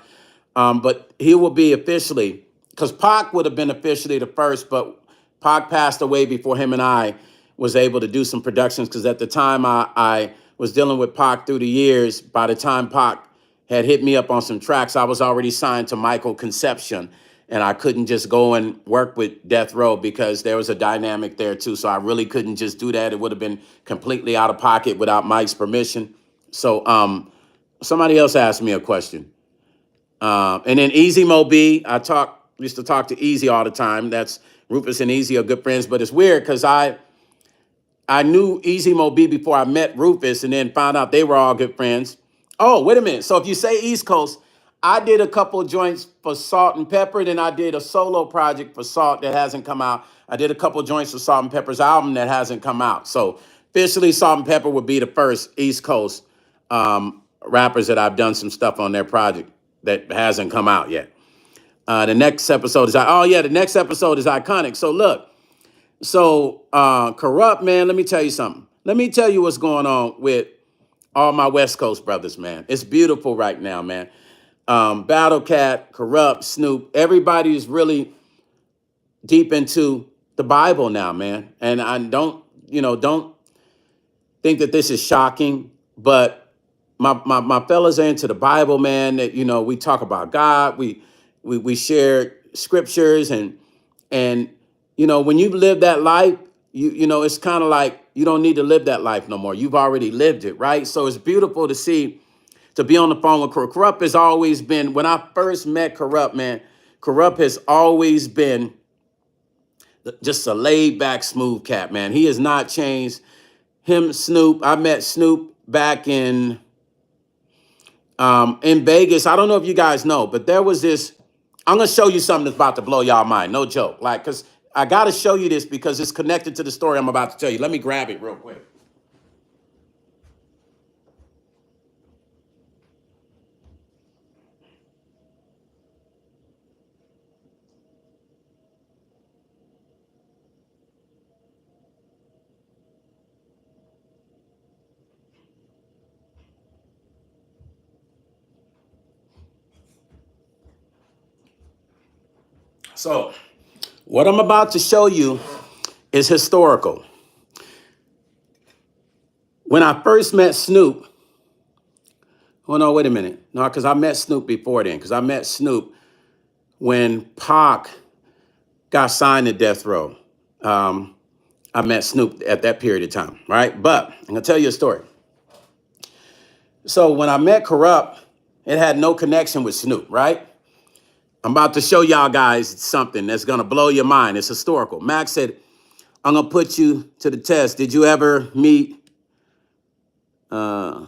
but he will be officially because Pac would have been officially the first, but Pac passed away before him and I was able to do some productions because at the time I was dealing with Pac through the years. By the time Pac had hit me up on some tracks, I was already signed to Michael Conception, and I couldn't just go and work with Death Row because there was a dynamic there too. So I really couldn't just do that. It would have been completely out of pocket without Mike's permission. So somebody else asked me a question. And then Easy Mo B, used to talk to Easy all the time. That's Rufus and Easy are good friends, but it's weird because I knew Easy Mo B before I met Rufus and then found out they were all good friends. Oh, wait a minute. So if you say East Coast, I did a couple of joints for Salt and Pepper, then I did a solo project for Salt that hasn't come out. I did a couple of joints for Salt and Pepper's album that hasn't come out. So officially, Salt and Pepper would be the first East Coast rappers that I've done some stuff on their project that hasn't come out yet. The next episode is the next episode is iconic. So look, corrupt man. Let me tell you something. Let me tell you what's going on with all my West Coast brothers, man. It's beautiful right now, man. Battle Cat, Corrupt, Snoop, everybody is really deep into the Bible now, man. And I don't think that this is shocking, but my fellas are into the Bible, man. That we talk about God, we share scriptures, and when you live that life, it's kind of like you don't need to live that life no more. You've already lived it, right? So it's beautiful to see, to be on the phone with Corrupt. Corrupt has always been, when I first met Corrupt, man, Corrupt has always been just a laid back, smooth cat, man. He has not changed. Snoop, I met Snoop back in Vegas. I don't know if you guys know, but there was this. I'm gonna show you something that's about to blow y'all mind. No joke. Like, cause I gotta show you this because it's connected to the story I'm about to tell you. Let me grab it real quick. So, what I'm about to show you is historical. When I first met Snoop, oh no, wait a minute. No, because I met Snoop before then, because I met Snoop when Pac got signed to Death Row. I met Snoop at that period of time, right? But I'm going to tell you a story. So when I met Corrupt, it had no connection with Snoop, right? I'm about to show y'all guys something that's going to blow your mind. It's historical. Max said, I'm going to put you to the test. Did you ever meet? No.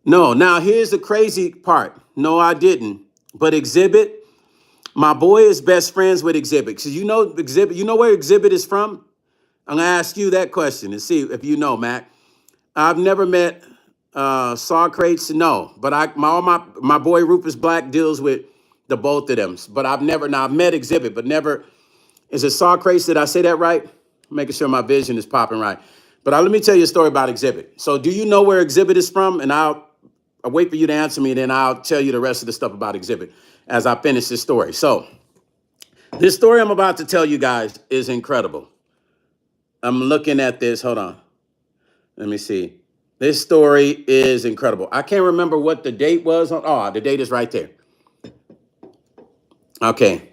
Now, here's the crazy part. No, I didn't. But Exhibit, my boy is best friends with Exhibit. So you know Exhibit, you know where Exhibit is from? I'm going to ask you that question and see if you know, Mac. I've never met Socrates, no. But my boy Rufus Black deals with the both of them. But I've met Exhibit, but never. Is it Socrates? Did I say that right? Making sure my vision is popping right. But let me tell you a story about Exhibit. So do you know where Exhibit is from? And I'll wait for you to answer me, and then I'll tell you the rest of the stuff about Exhibit as I finish this story. So this story I'm about to tell you guys is incredible. I'm looking at this. Hold on. Let me see. This story is incredible. I can't remember what the date was. Oh, the date is right there. Okay.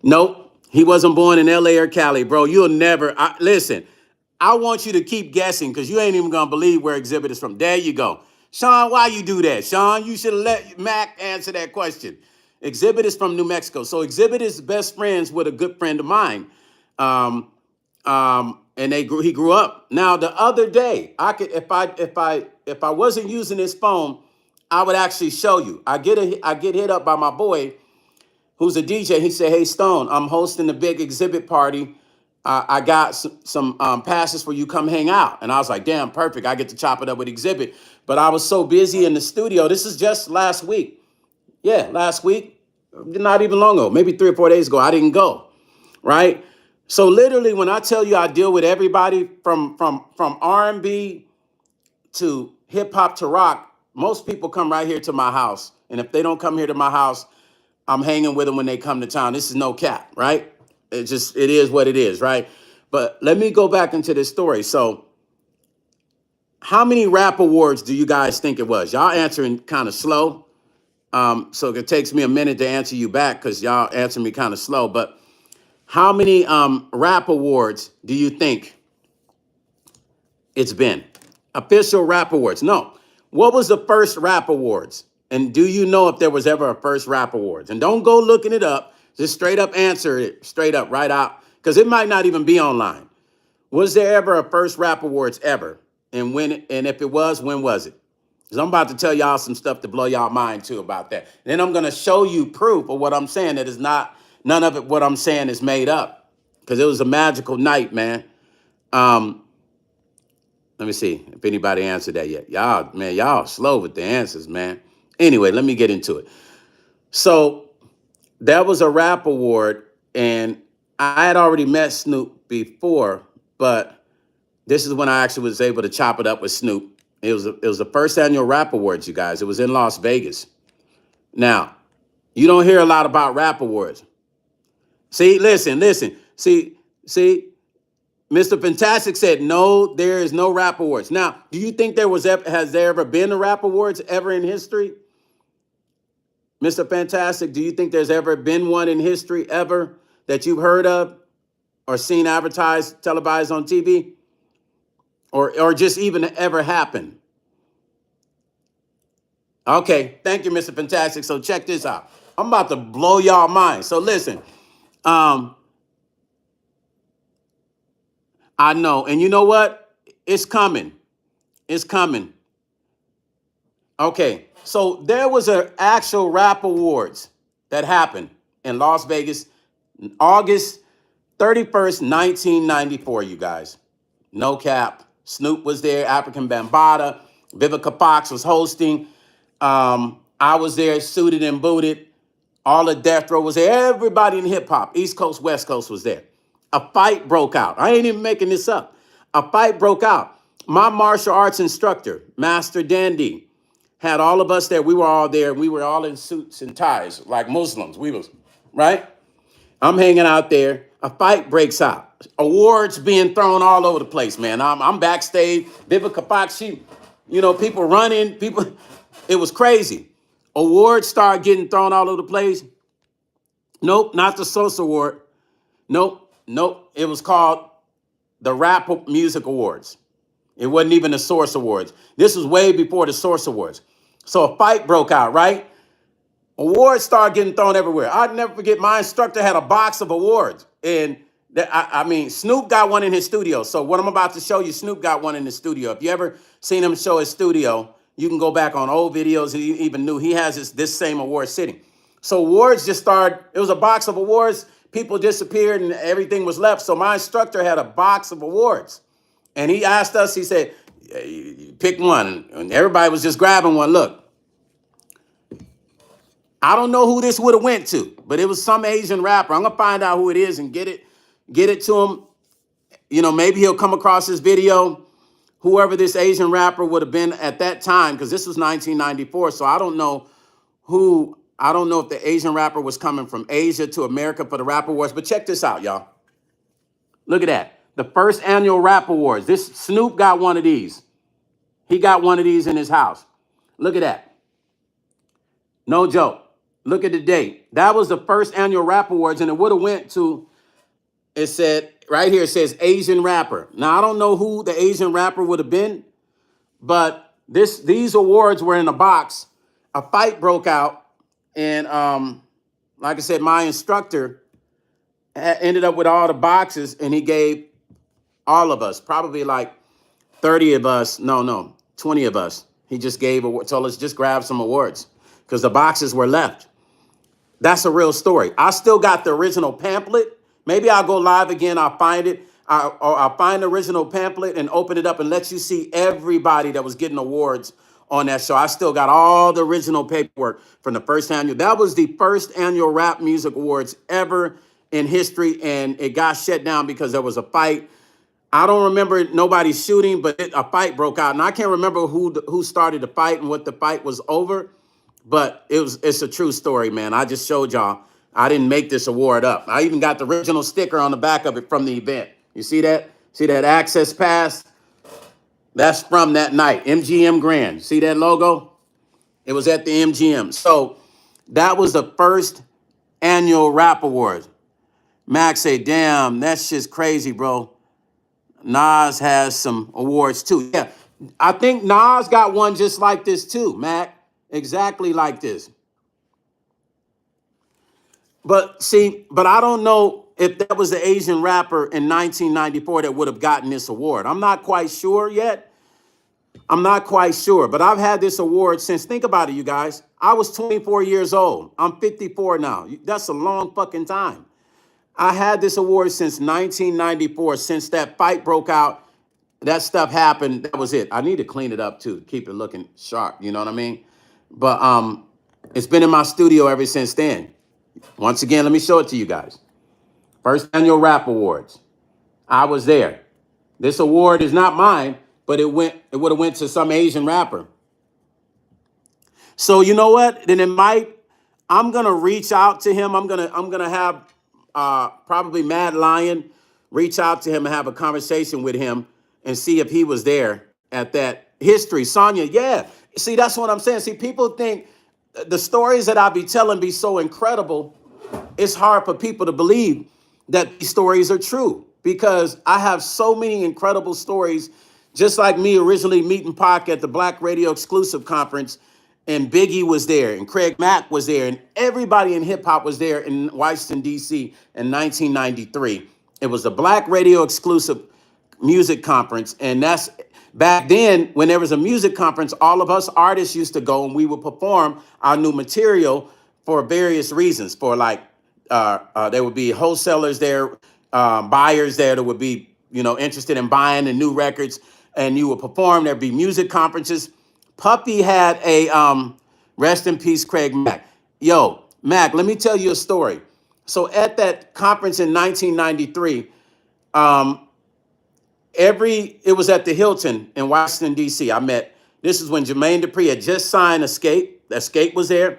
Nope. He wasn't born in LA or Cali, bro. You'll never. Listen, I want you to keep guessing because you ain't even going to believe where Exhibit is from. There you go. Sean, why you do that? Sean, you should have let Mac answer that question. Exhibit is from New Mexico. So Exhibit is best friends with a good friend of mine. And he grew up. Now the other day, I could if I wasn't using his phone, I would actually show you. I get hit up by my boy, who's a DJ. He said, "Hey Stone, I'm hosting a big Exhibit party. I got some passes for you. Come hang out." And I was like, "Damn, perfect. I get to chop it up with Exhibit." But I was so busy in the studio. This is just last week. Yeah, last week, not even long ago, maybe 3 or 4 days ago. I didn't go. Right. So literally, when I tell you I deal with everybody from R&B to hip hop to rock, most people come right here to my house. And if they don't come here to my house, I'm hanging with them when they come to town. This is no cap, right? It is what it is, right? But let me go back into this story. So how many rap awards do you guys think it was? Y'all answering kind of slow. So it takes me a minute to answer you back because y'all answer me kind of slow. But how many rap awards do you think it's been? Official rap awards. No. What was the first rap awards? And do you know if there was ever a first rap awards? And don't go looking it up. Just straight up answer it straight up right out because it might not even be online. Was there ever a first rap awards ever? And if it was, when was it? Because I'm about to tell y'all some stuff to blow y'all mind too about that. Then I'm going to show you proof of what I'm saying that is not, none of it what I'm saying is made up. Because it was a magical night, man. Let me see if anybody answered that yet. Y'all slow with the answers, man. Anyway, let me get into it. So that was a rap award, and I had already met Snoop before, but this is when I actually was able to chop it up with Snoop. It was the first annual rap awards, you guys. It was in Las Vegas. Now, you don't hear a lot about rap awards. See, listen. See, Mr. Fantastic said, no, there is no rap awards. Now, do you think has there ever been a rap awards ever in history? Mr. Fantastic, do you think there's ever been one in history ever that you've heard of or seen advertised, televised on TV? Or just even ever happened? Okay, thank you, Mr. Fantastic. So check this out. I'm about to blow y'all mind. So listen, I know, and you know what? It's coming. It's coming. Okay, so there was an actual rap awards that happened in Las Vegas, August 31st, 1994, you guys. No cap. Snoop was there, African Bambaataa, Vivica Fox was hosting. I was there, suited and booted. All of Death Row was there. Everybody in hip hop, East Coast, West Coast was there. A fight broke out. I ain't even making this up. A fight broke out. My martial arts instructor, Master Dandy, had all of us there. We were all there. We were all in suits and ties, like Muslims. We was right? I'm hanging out there. A fight breaks out. Awards being thrown all over the place, man. I'm backstage. Vivica Fox, people running, people. It was crazy. Awards start getting thrown all over the place. Nope, not the Source Award. Nope, nope. It was called the Rap Music Awards. It wasn't even the Source Awards. This was way before the Source Awards. So a fight broke out, right? Awards started getting thrown everywhere. I'd never forget my instructor had a box of awards. And Snoop got one in his studio. So what I'm about to show you, Snoop got one in his studio. If you ever seen him show his studio, you can go back on old videos. He even knew he has this same award sitting. So awards just started. It was a box of awards. People disappeared and everything was left. So my instructor had a box of awards. And he asked us, he said, pick one. And everybody was just grabbing one. Look. I don't know who this would have went to, but it was some Asian rapper. I'm gonna find out who it is and get it to him. Maybe he'll come across this video. Whoever this Asian rapper would have been at that time, because this was 1994. So I don't know if the Asian rapper was coming from Asia to America for the Rap Awards. But check this out, y'all. Look at that. The first annual Rap Awards. This Snoop got one of these. He got one of these in his house. Look at that. No joke. Look at the date. That was the first annual Rap Awards, and it would have went to, it said, right here, it says Asian rapper. Now, I don't know who the Asian rapper would have been, but these awards were in a box. A fight broke out, and like I said, my instructor ended up with all the boxes, and he gave all of us, probably like 30 of us, no, 20 of us. He just told us just grab some awards because the boxes were left. That's a real story. I still got the original pamphlet. Maybe I'll go live again. I'll find it. I'll find the original pamphlet and open it up and let you see everybody that was getting awards on that show. I still got all the original paperwork from the first annual. That was the first annual Rap Music Awards ever in history, and it got shut down because there was a fight. I don't remember nobody shooting, but a fight broke out, and I can't remember who started the fight and what the fight was over. But it's a true story, man. I just showed y'all. I didn't make this award up. I even got the original sticker on the back of it from the event. You see that? See that access pass? That's from that night. MGM Grand. See that logo? It was at the MGM. So that was the first annual Rap Awards. Max say, damn, that shit's crazy, bro. Nas has some awards too. Yeah, I think Nas got one just like this too, Mac. Exactly like this. But I don't know if that was the Asian rapper in 1994 that would have gotten this award. I'm not quite sure yet. I'm not quite sure, but I've had this award since, think about it, you guys. I was 24 years old. I'm 54 now. That's a long fucking time. I had this award since 1994, since that fight broke out. That stuff happened. That was it. I need to clean it up too, keep it looking sharp. You know what I mean? But it's been in my studio ever since then. Once again, let me show it to you guys. First annual Rap Awards. I was there. This award is not mine, but it would have went to some Asian rapper. So you know what? Then I'm gonna reach out to him. I'm gonna have probably Mad Lion reach out to him and have a conversation with him and see if he was there at that history. Sonia, yeah. See, that's what I'm saying. See, people think the stories that I be telling be so incredible. It's hard for people to believe that these stories are true because I have so many incredible stories, just like me originally meeting Pac at the Black Radio Exclusive Conference, and Biggie was there, and Craig Mack was there, and everybody in hip hop was there in Washington, D.C. in 1993. It was the Black Radio Exclusive Music Conference, and that's back then when there was a music conference, all of us artists used to go and we would perform our new material for various reasons. For like, there would be wholesalers there, buyers there that would be, interested in buying the new records, and you would perform. There'd be music conferences. Puppy had a rest in peace, Craig Mack. Yo, Mac, let me tell you a story. So at that conference in 1993, it was at the Hilton in Washington, D.C. This is when Jermaine Dupri had just signed Escape. Escape was there.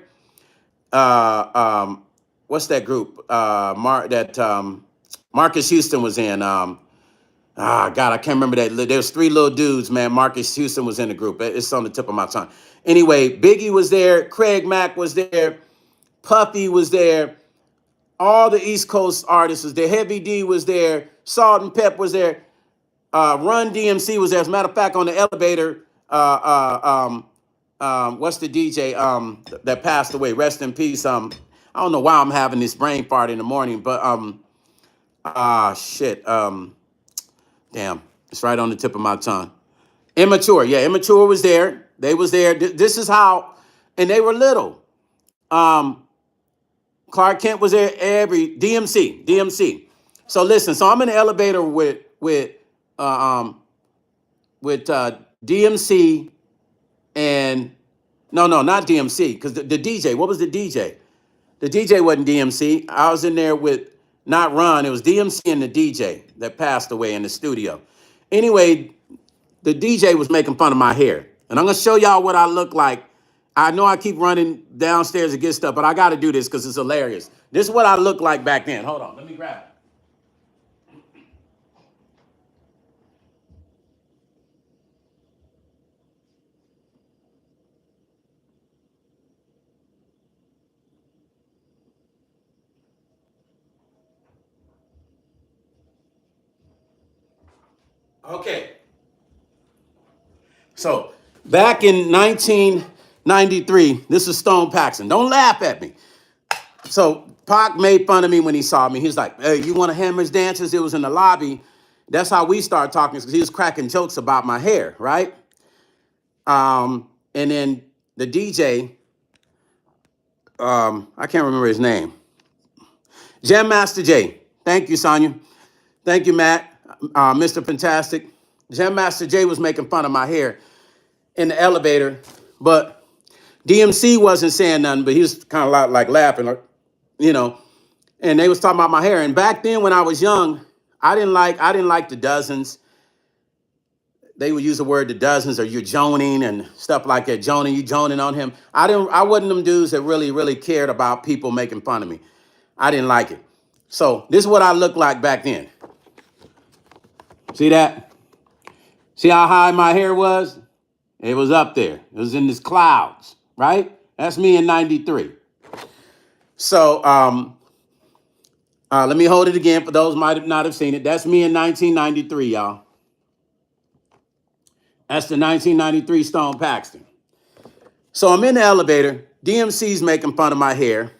what's that group? Marcus Houston was in. God, I can't remember that. There's three little dudes, man. Marcus Houston was in the group. It's on the tip of my tongue. Anyway, Biggie was there. Craig Mack was there. Puffy was there. All the East Coast artists was there. Heavy D was there. Salt and Pep was there. Run DMC was there. As a matter of fact, on the elevator, what's the DJ that passed away? Rest in peace. I don't know why I'm having this brain fart in the morning, but shit. Damn, it's right on the tip of my tongue. Immature, yeah, Immature was there. They was there. This is how, and they were little. Clark Kent was there. DMC. So listen, so I'm in the elevator with DMC and no, not DMC, because the DJ. What was the DJ? The DJ wasn't DMC. I was in there with not Ron. It was DMC and the DJ that passed away in the studio. Anyway, the DJ was making fun of my hair. And I'm going to show y'all what I look like. I know I keep running downstairs to get stuff, but I got to do this because it's hilarious. This is what I looked like back then. Hold on. Let me grab it. Okay. So back in 1993, this is Stone Paxton. Don't laugh at me. So Pac made fun of me when he saw me. He was like, "Hey, you want to Hammers Dancers?" It was in the lobby. That's how we started talking, because he was cracking jokes about my hair, right? And then the DJ, I can't remember his name. Jam Master Jay. Thank you, Sonia. Thank you, Matt. Mr. Fantastic. Jam Master Jay was making fun of my hair in the elevator, but DMC wasn't saying nothing, but he was kind of like laughing, you know. And they was talking about my hair. And back then, when I was young, I didn't like the dozens. They would use the word the dozens, or you're joning and stuff like that. Joning, you joning on him. I wasn't them dudes that really cared about people making fun of me. I didn't like it. So this is what I looked like back then. See that? See how high my hair was? It was up there. It was in the clouds, right? That's me in 93. So let me hold it again for those who might not have seen it. That's me in 1993, y'all. That's the 1993 Stone Paxton. So I'm in the elevator. DMC's making fun of my hair.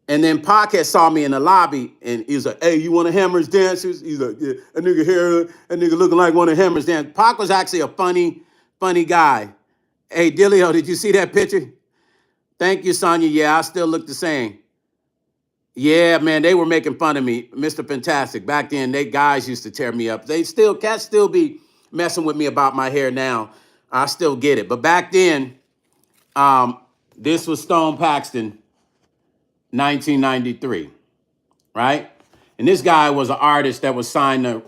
And then Pac had saw me in the lobby, and he was like, "Hey, you want a Hammers Dancers?" He's like, "Yeah, a nigga hair, a nigga looking like one of Hammers Dancers." Pac was actually a funny guy. Hey, Dilio, did you see that picture? Thank you, Sonia. Yeah, I still look the same. Yeah, man, they were making fun of me, Mr. Fantastic. Back then, they guys used to tear me up. Cats still be messing with me about my hair now. I still get it. But back then, this was Stone Paxton, 1993, right? And this guy was an artist that was signed to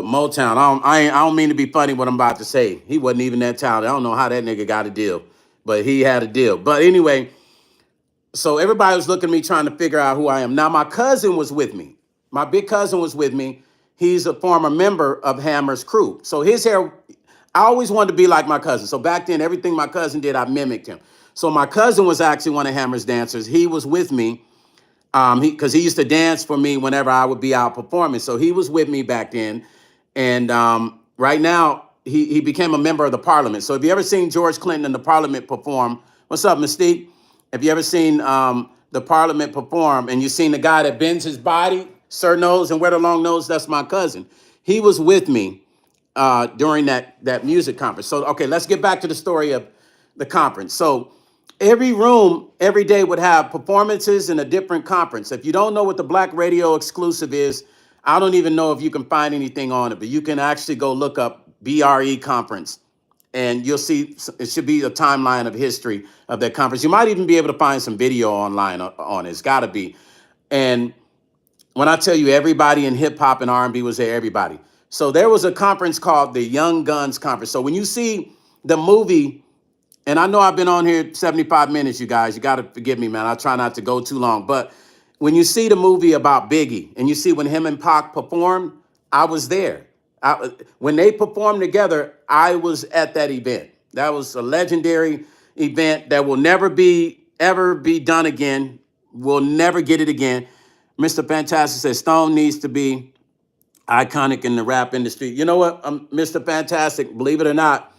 Motown. I don't mean to be funny what I'm about to say. He wasn't even that talented. I don't know how that nigga got a deal, but he had a deal. But anyway, so everybody was looking at me trying to figure out who I am. Now, my cousin was with me. My big cousin was with me. He's a former member of Hammer's crew. So his hair, I always wanted to be like my cousin. So back then, everything my cousin did, I mimicked him. So my cousin was actually one of Hammer's dancers. He was with me because he used to dance for me whenever I would be out performing. So he was with me back then. And right now, he became a member of the parliament. So have you ever seen George Clinton in the parliament perform? What's up, Mystique? Have you ever seen the parliament perform and you seen the guy that bends his body, Sir Nose, and wear the long nose? That's my cousin. He was with me during that music conference. So, okay, let's get back to the story of the conference. So every room, every day would have performances in a different conference. If you don't know what the Black Radio exclusive is, I don't even know if you can find anything on it, but you can actually go look up BRE conference and you'll see it should be a timeline of history of that conference. You might even be able to find some video online on it. It's got to be. And when I tell you everybody in hip hop and R&B was there, everybody. So there was a conference called the Young Guns Conference. So when you see the movie And I know I've been on here 75 minutes, you guys. You got to forgive me, man. I try not to go too long. But when you see the movie about Biggie and you see when him and Pac performed, I was there. When they performed together, I was at that event. That was a legendary event that will never ever be done again. We'll never get it again. Mr. Fantastic says Stone needs to be iconic in the rap industry. You know what, Mr. Fantastic, believe it or not,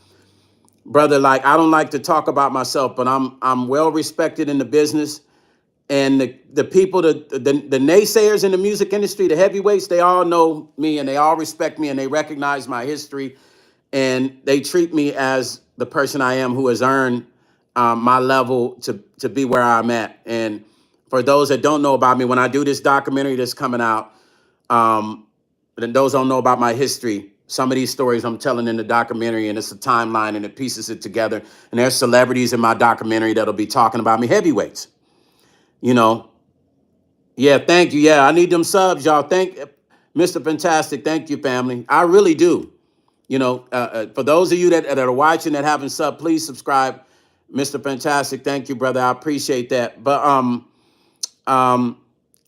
brother, like I don't like to talk about myself, but I'm well respected in the business. And the people, the naysayers in the music industry, the heavyweights, they all know me and they all respect me and they recognize my history and they treat me as the person I am who has earned my level to be where I'm at. And for those that don't know about me, when I do this documentary that's coming out, and those don't know about my history, some of these stories I'm telling in the documentary, and it's a timeline and it pieces it together. And there's celebrities in my documentary that'll be talking about me, heavyweights. You know, yeah, thank you. Yeah, I need them subs, y'all. Thank Mr. Fantastic. Thank you, family. I really do. You know, for those of you that are watching that haven't subbed, please subscribe. Mr. Fantastic, thank you, brother. I appreciate that. But um,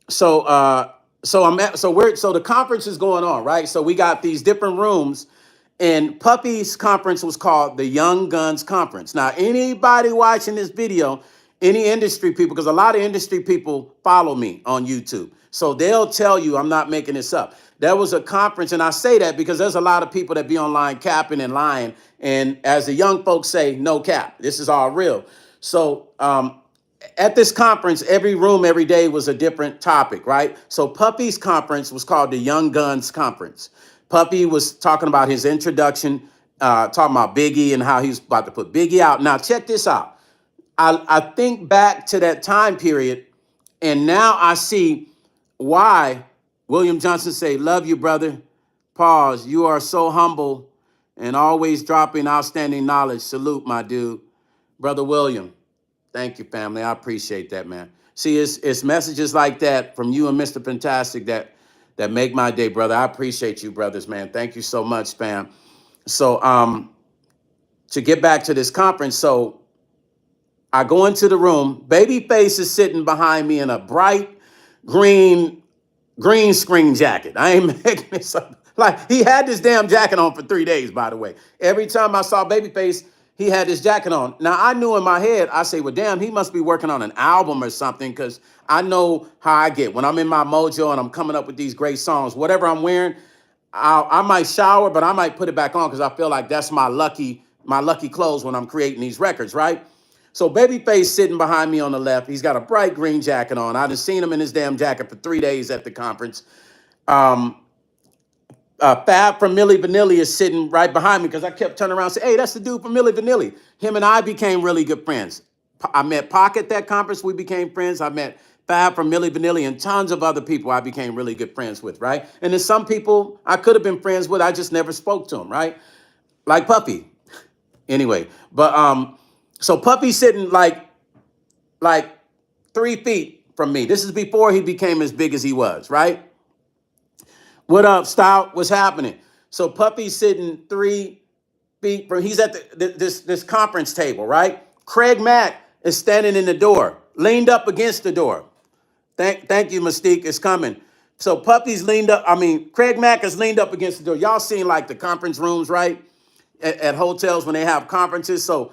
so so the conference is going on, right? So we got these different rooms, and Puppy's conference was called the Young Guns Conference. Now, anybody watching this video, any industry people, because a lot of industry people follow me on YouTube, so they'll tell you I'm not making this up. There was a conference, and I say that because there's a lot of people that be online capping and lying, and as the young folks say, no cap. This is all real. So at this conference, every room every day was a different topic, right? So Puppy's conference was called the Young Guns Conference. Puppy was talking about his introduction, talking about Biggie and how he's about to put Biggie out. Now, check this out. I think back to that time period, and now I see why William Johnson say, love you, brother. Pause. You are so humble and always dropping outstanding knowledge. Salute, my dude. Brother William. Thank you, family. I appreciate that, man. See, it's messages like that from you and Mr. Fantastic that make my day, brother. I appreciate you, brothers, man. Thank you so much, fam. So to get back to this conference, so I go into the room. Babyface is sitting behind me in a bright green screen jacket. I ain't making this up. Like, he had this damn jacket on for 3 days, by the way. Every time I saw Babyface, he had this jacket on. Now, I knew in my head, I say, well, damn, he must be working on an album or something, because I know how I get. When I'm in my mojo and I'm coming up with these great songs, whatever I'm wearing, I might shower, but I might put it back on because I feel like that's my lucky clothes when I'm creating these records, right? So Babyface sitting behind me on the left. He's got a bright green jacket on. I done seen him in his damn jacket for 3 days at the conference. Fab from Milli Vanilli is sitting right behind me because I kept turning around and saying, hey, that's the dude from Milli Vanilli. Him and I became really good friends. I met Pac at that conference. We became friends. I met Fab from Milli Vanilli and tons of other people I became really good friends with, right? And then some people I could have been friends with, I just never spoke to them, right? Like Puppy. Anyway, but so Puppy's sitting like 3 feet from me. This is before he became as big as he was, right? What up, Stout? What's happening? So Puppy's sitting 3 feet from, he's at this conference table, right? Craig Mack is standing in the door, leaned up against the door. Thank you, Mystique, it's coming. So Puppy's leaned up, Craig Mack is leaned up against the door. Y'all seen like the conference rooms, right? At hotels when they have conferences. So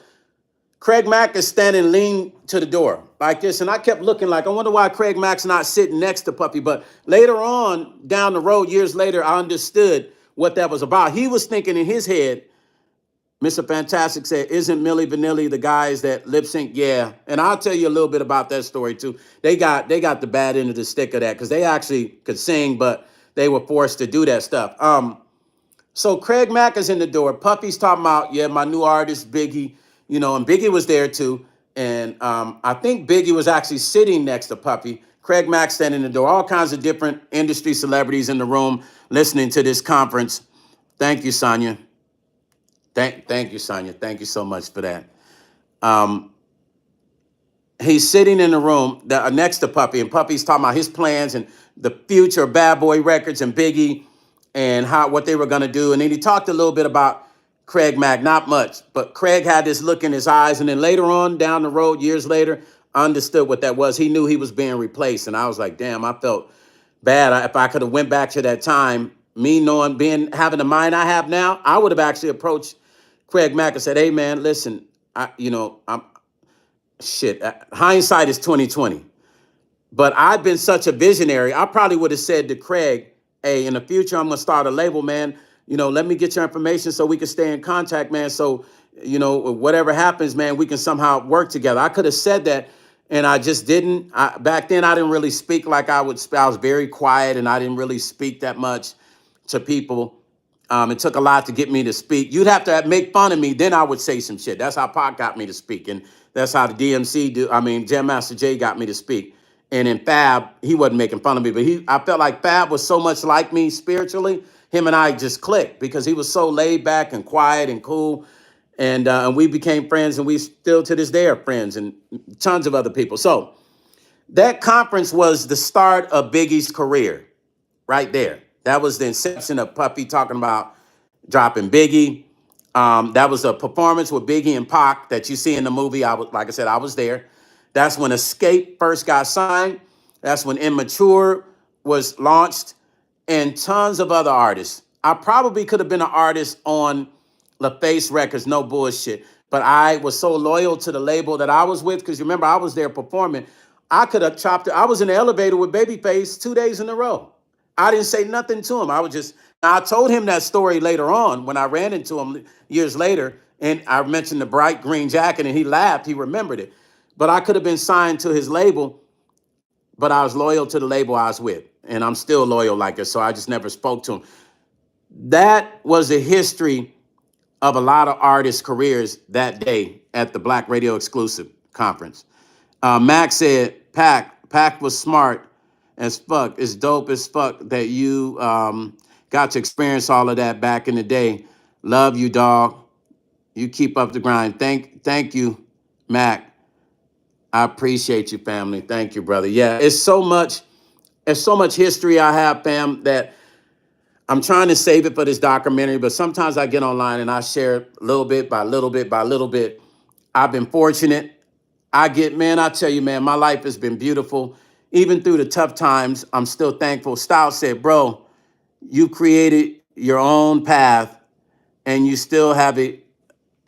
Craig Mack is standing lean to the door like this. And I kept looking like, I wonder why Craig Mack's not sitting next to Puppy. But later on, down the road, years later, I understood what that was about. He was thinking in his head, Mr. Fantastic said, isn't Milli Vanilli the guys that lip sync? Yeah. And I'll tell you a little bit about that story too. They got the bad end of the stick of that because they actually could sing, but they were forced to do that stuff. So Craig Mack is in the door. Puppy's talking about, yeah, my new artist, Biggie, and Biggie was there too. And I think Biggie was actually sitting next to Puppy. Craig Mack standing in the door, all kinds of different industry celebrities in the room listening to this conference. Thank you, Sonia. Thank you, Sonia. Thank you so much for that. He's sitting in the room next to Puppy, and Puppy's talking about his plans and the future of Bad Boy Records and Biggie and what they were going to do. And then he talked a little bit about Craig Mack, not much, but Craig had this look in his eyes. And then later on down the road, years later, I understood what that was. He knew he was being replaced. And I was like, damn, I felt bad. If I could have went back to that time, me knowing, having the mind I have now, I would have actually approached Craig Mack and said, hey man, listen, I'm shit. Hindsight is 2020. But I've been such a visionary. I probably would have said to Craig, hey, in the future, I'm going to start a label, man. Let me get your information so we can stay in contact, man. So, whatever happens, man, we can somehow work together. I could have said that, and I just didn't. Back then, I didn't really speak like I would. I was very quiet, and I didn't really speak that much to people. It took a lot to get me to speak. You'd have to make fun of me, then I would say some shit. That's how Pac got me to speak, and that's how the Jam Master Jay got me to speak. And in Fab, he wasn't making fun of me, but I felt like Fab was so much like me spiritually. Him and I just clicked because he was so laid back and quiet and cool. And we became friends, and we still to this day are friends, and tons of other people. So that conference was the start of Biggie's career right there. That was the inception of Puffy talking about dropping Biggie. That was a performance with Biggie and Pac that you see in the movie. Like I said, I was there. That's when Escape first got signed. That's when Immature was launched, and tons of other artists. I probably could have been an artist on LaFace Records, no bullshit. But I was so loyal to the label that I was with, because remember, I was there performing. I could have chopped it. I was in the elevator with Babyface 2 days in a row. I didn't say nothing to him. I told him that story later on when I ran into him years later, and I mentioned the bright green jacket, and he laughed. He remembered it. But I could have been signed to his label, but I was loyal to the label I was with, and I'm still loyal like it, so I just never spoke to him. That was the history of a lot of artists' careers that day at the Black Radio Exclusive Conference. Max said, Pac was smart as fuck. It's dope as fuck that you got to experience all of that back in the day. Love you, dog. You keep up the grind. Thank you, Mac. I appreciate you, family. Thank you, brother. Yeah, it's so much history I have, fam, that I'm trying to save it for this documentary, but sometimes I get online and I share little bit by little bit by little bit. I've been fortunate. I tell you, man, my life has been beautiful. Even through the tough times, I'm still thankful. Styles said, bro, you created your own path, and you still have it.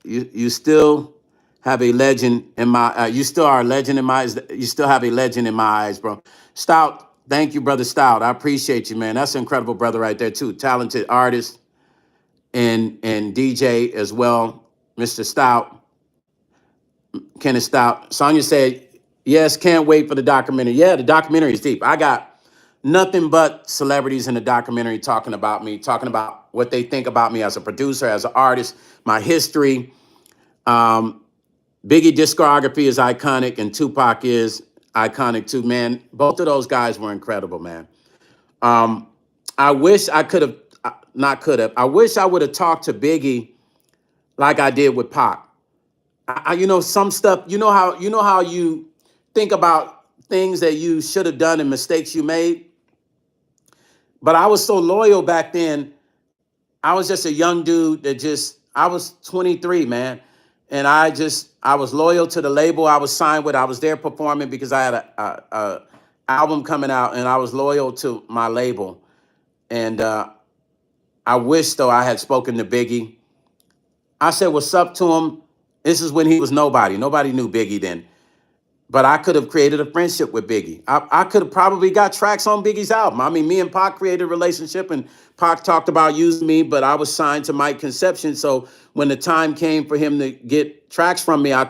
You still have a legend in my. You still are a legend in my eyes. You still have a legend in my eyes, bro. Stout, thank you, brother Stout. I appreciate you, man. That's an incredible brother right there too. Talented artist and DJ as well, Mr. Stout, Kenneth Stout. Sonia said, yes, can't wait for the documentary. Yeah, the documentary is deep. I got nothing but celebrities in the documentary talking about me, talking about what they think about me as a producer, as an artist, my history. Biggie discography is iconic, and Tupac is iconic too, man. Both of those guys were incredible, man. I wish I could have, not could have, I wish I would have talked to Biggie like I did with Pac. Some stuff, how you think about things that you should have done and mistakes you made. But I was so loyal back then. I was just a young dude I was 23, man. And I was loyal to the label I was signed with. I was there performing because I had a album coming out, and I was loyal to my label. And I wish, though, I had spoken to Biggie. I said, what's up to him? This is when he was nobody. Nobody knew Biggie then. But I could have created a friendship with Biggie. I could have probably got tracks on Biggie's album. I mean, me and Pac created a relationship, and Pac talked about using me, but I was signed to Mike Conception. So when the time came for him to get tracks from me, I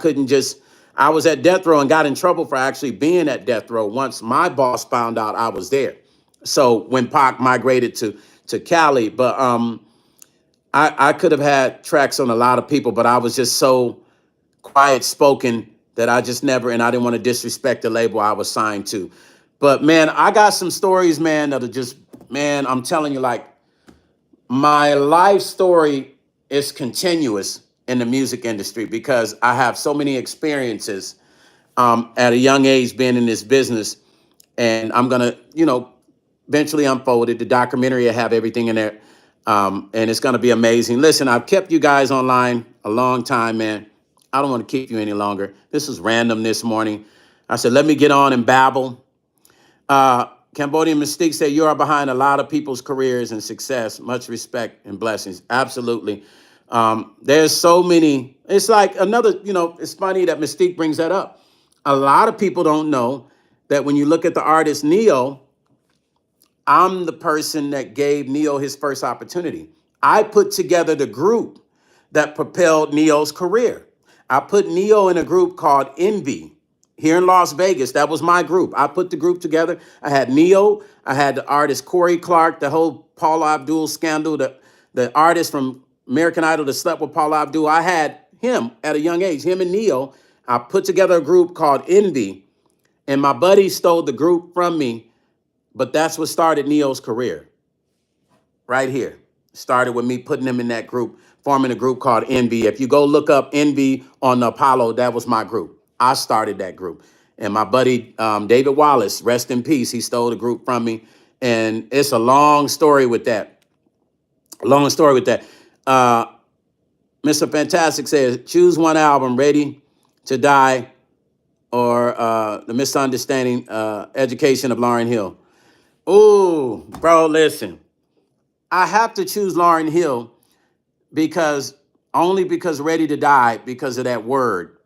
was at death row and got in trouble for actually being at death row once my boss found out I was there. So when Pac migrated to Cali, but I could have had tracks on a lot of people, but I was just so quiet spoken that I just never, and I didn't want to disrespect the label I was signed to. But man, I got some stories, man, that are just, man, I'm telling you, like, my life story is continuous in the music industry because I have so many experiences at a young age being in this business. And I'm going to, eventually unfold it. The documentary will have everything in there. And it's going to be amazing. Listen, I've kept you guys online a long time, man. I don't want to keep you any longer. This was random this morning. I said, let me get on and babble. Cambodian Mystique said, you are behind a lot of people's careers and success. Much respect and blessings. Absolutely. There's so many. It's like another, it's funny that Mystique brings that up. A lot of people don't know that when you look at the artist Neo, I'm the person that gave Neo his first opportunity. I put together the group that propelled Neo's career. I put Neo in a group called Envy here in Las Vegas. That was my group. I put the group together. I had Neo. I had the artist Corey Clark, the whole Paula Abdul scandal, the artist from American Idol that slept with Paula Abdul. I had him at a young age, him and Neo. I put together a group called Envy, and my buddy stole the group from me. But that's what started Neo's career right here. Started with me putting him in that group, forming a group called Envy. If you go look up Envy on the Apollo, that was my group. I started that group. And my buddy, David Wallace, rest in peace, he stole the group from me. And it's a long story with that. Long story with that. Mr. Fantastic says, choose one album, Ready to Die or The Misunderstanding Education of Lauryn Hill. Ooh, bro, listen. I have to choose Lauryn Hill because Ready to Die, because of that word.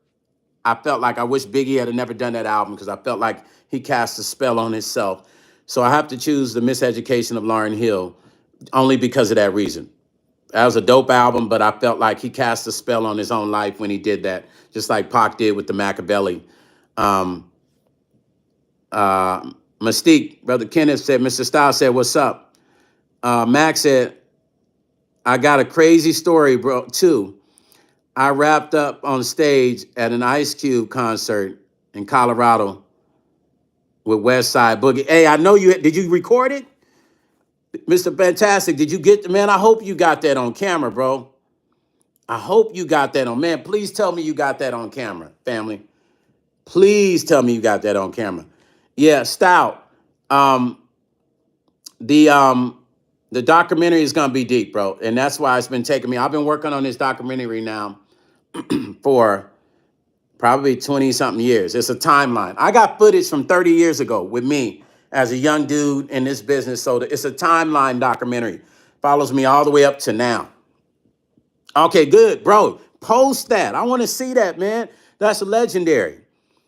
I felt like I wish Biggie had never done that album because I felt like he cast a spell on himself. So I have to choose The Miseducation of Lauryn Hill only because of that reason. That was a dope album, but I felt like he cast a spell on his own life when he did that, just like Pac did with the Machiavelli. Mystique, Brother Kenneth said, Mr. Styles said, what's up? Max said, I got a crazy story, bro, too. I wrapped up on stage at an Ice Cube concert in Colorado with West Side Boogie. Hey, I know did you record it? Mr. Fantastic, did you man, I hope you got that on camera, bro. I hope you got that on, man, please tell me you got that on camera, family. Please tell me you got that on camera. Yeah, Stout. The documentary is gonna be deep, bro. And that's why it's been taking me. I've been working on this documentary now for probably 20 something years. It's a timeline. I got footage from 30 years ago with me as a young dude in this business. So it's a timeline documentary. Follows me all the way up to now. Okay, good, bro. Post that. I want to see that, man. That's legendary.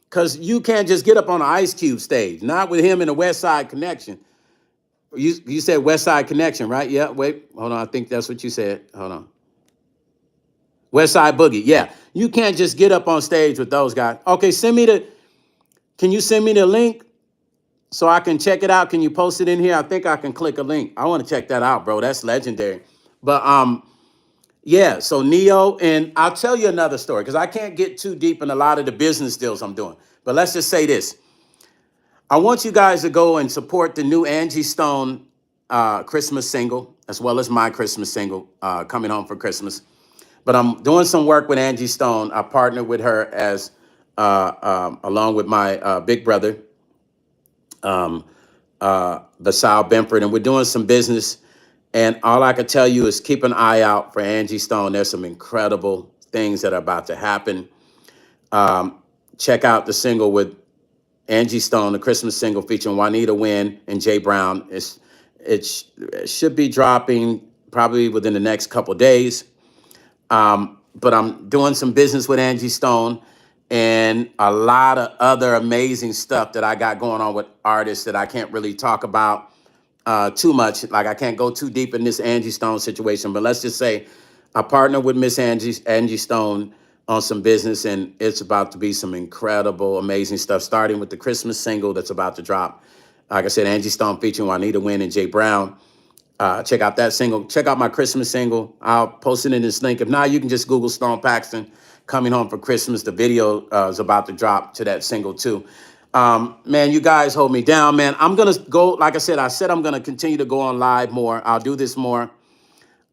Because you can't just get up on an Ice Cube stage, not with him in the West Side Connection. You said West Side Connection, right? Yeah, wait, hold on. I think that's what you said. Hold on. West Side Boogie, yeah. You can't just get up on stage with those guys. Okay, can you send me the link so I can check it out? Can you post it in here? I think I can click a link. I want to check that out, bro. That's legendary. But yeah, so Neo, and I'll tell you another story because I can't get too deep in a lot of the business deals I'm doing. But let's just say this. I want you guys to go and support the new Angie Stone Christmas single, as well as my Christmas single, Coming Home for Christmas. But I'm doing some work with Angie Stone. I partnered with her as, along with my big brother, Basal Benford, and we're doing some business. And all I can tell you is keep an eye out for Angie Stone. There's some incredible things that are about to happen. Check out the single with Angie Stone, the Christmas single featuring Juanita Wynn and Jay Brown. It should be dropping probably within the next couple days. But I'm doing some business with Angie Stone and a lot of other amazing stuff that I got going on with artists that I can't really talk about too much. Like I can't go too deep in this Angie Stone situation, but let's just say I partner with Miss Angie Stone on some business, and it's about to be some incredible, amazing stuff, starting with the Christmas single that's about to drop. Like I said, Angie Stone featuring Juanita Wynn and Jay Brown. Check out that single. Check out my Christmas single. I'll post it in this link. If not, you can just Google Stone Paxton, Coming Home for Christmas. The video is about to drop to that single too. Man, you guys hold me down, man. I'm going to go, like I said I'm going to continue to go on live more. I'll do this more.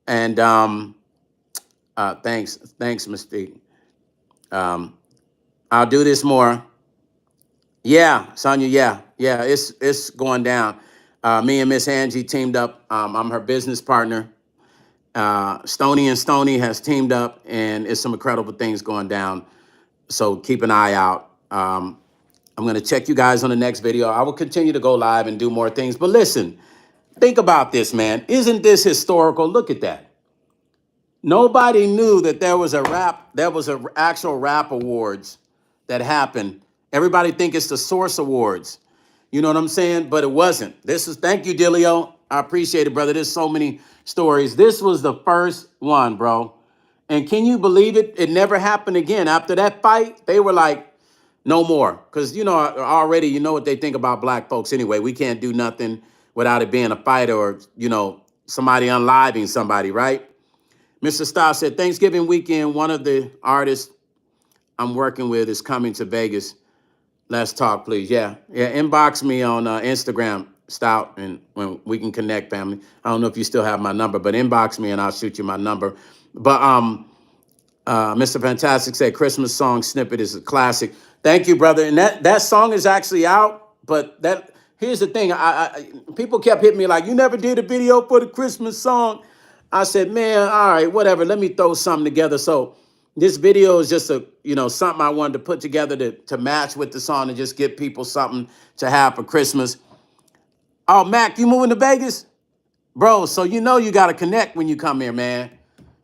And thanks, Mystique. I'll do this more. Yeah, Sonia, yeah, it's going down. Me and Miss Angie teamed up. I'm her business partner. Stoney and Stoney has teamed up, and it's some incredible things going down. So keep an eye out. I'm going to check you guys on the next video. I will continue to go live and do more things. But listen, think about this, man. Isn't this historical? Look at that. Nobody knew that there was a actual rap awards that happened. Everybody think it's the Source Awards. You know what I'm saying? But it wasn't. Thank you, Dilio. I appreciate it, brother. There's so many stories. This was the first one, bro. And can you believe it? It never happened again. After that fight, they were like, no more. Because, already, you know what they think about black folks anyway. We can't do nothing without it being a fight or, somebody unliving somebody, right? Mr. Starr said, Thanksgiving weekend, one of the artists I'm working with is coming to Vegas. Let's talk, please. Yeah. Inbox me on Instagram, Stout, and when we can connect, family. I don't know if you still have my number, but inbox me and I'll shoot you my number. But Mr. Fantastic said Christmas song snippet is a classic. Thank you, brother. And that song is actually out. But here's the thing. People kept hitting me like, you never did a video for the Christmas song. I said, man, all right, whatever. Let me throw something together. So this video is just something I wanted to put together to match with the song and just give people something to have for Christmas. Oh, Mac, you moving to Vegas? Bro, so you got to connect when you come here, man.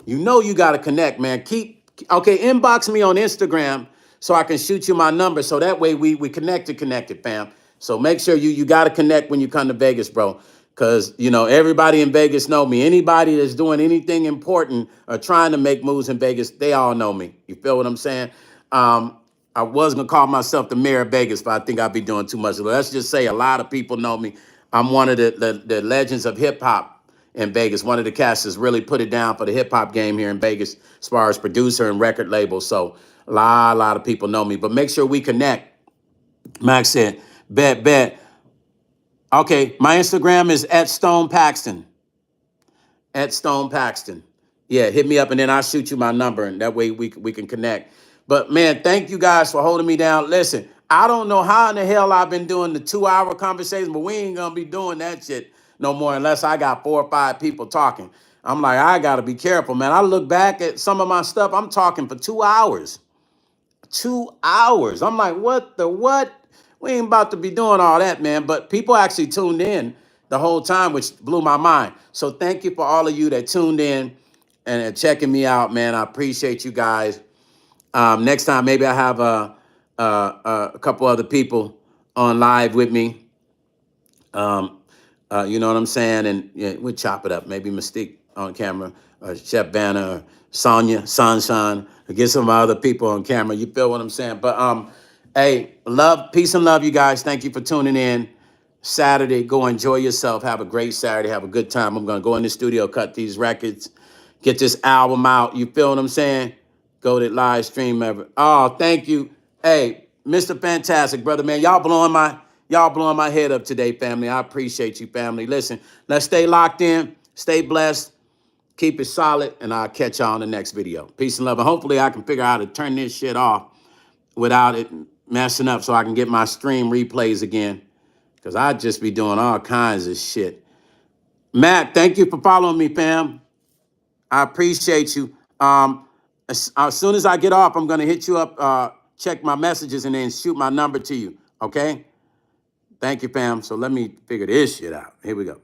You got to connect, man. Inbox me on Instagram so I can shoot you my number. So that way we connected, fam. So make sure you got to connect when you come to Vegas, bro. Because, everybody in Vegas know me. Anybody that's doing anything important or trying to make moves in Vegas, they all know me. You feel what I'm saying? I was going to call myself the mayor of Vegas, but I think I'd be doing too much. Let's just say a lot of people know me. I'm one of the legends of hip hop in Vegas. One of the cats has really put it down for the hip hop game here in Vegas as far as producer and record label. So a lot of people know me. But make sure we connect. Max said, bet. Okay, my Instagram is @StonePaxton. @StonePaxton. Yeah, hit me up and then I'll shoot you my number and that way we can connect. But man, thank you guys for holding me down. Listen, I don't know how in the hell I've been doing the 2-hour conversation, but we ain't gonna be doing that shit no more unless I got 4 or 5 people talking. I'm like, I gotta be careful, man. I look back at some of my stuff, I'm talking for 2 hours. 2 hours. I'm like, what the what? We ain't about to be doing all that, man. But people actually tuned in the whole time, which blew my mind. So thank you for all of you that tuned in and checking me out, man. I appreciate you guys. Next time, maybe I have a couple other people on live with me. You know what I'm saying? And yeah, we'll chop it up. Maybe Mystique on camera, or Chef Banner, or Sonia, Sunshine, or get some other people on camera. You feel what I'm saying? But hey, peace and love, you guys. Thank you for tuning in. Saturday, go enjoy yourself. Have a great Saturday. Have a good time. I'm gonna go in the studio, cut these records, get this album out. You feel what I'm saying? Go to live stream ever. Oh, thank you. Hey, Mr. Fantastic, brother, man. Y'all blowing my head up today, family. I appreciate you, family. Listen, let's stay locked in, stay blessed, keep it solid, and I'll catch y'all in the next video. Peace and love. And hopefully I can figure out how to turn this shit off without it messing up so I can get my stream replays again. Because I just be doing all kinds of shit. Matt, thank you for following me, fam. I appreciate you. As soon as I get off, I'm going to hit you up, check my messages, and then shoot my number to you. Okay? Thank you, fam. So let me figure this shit out. Here we go.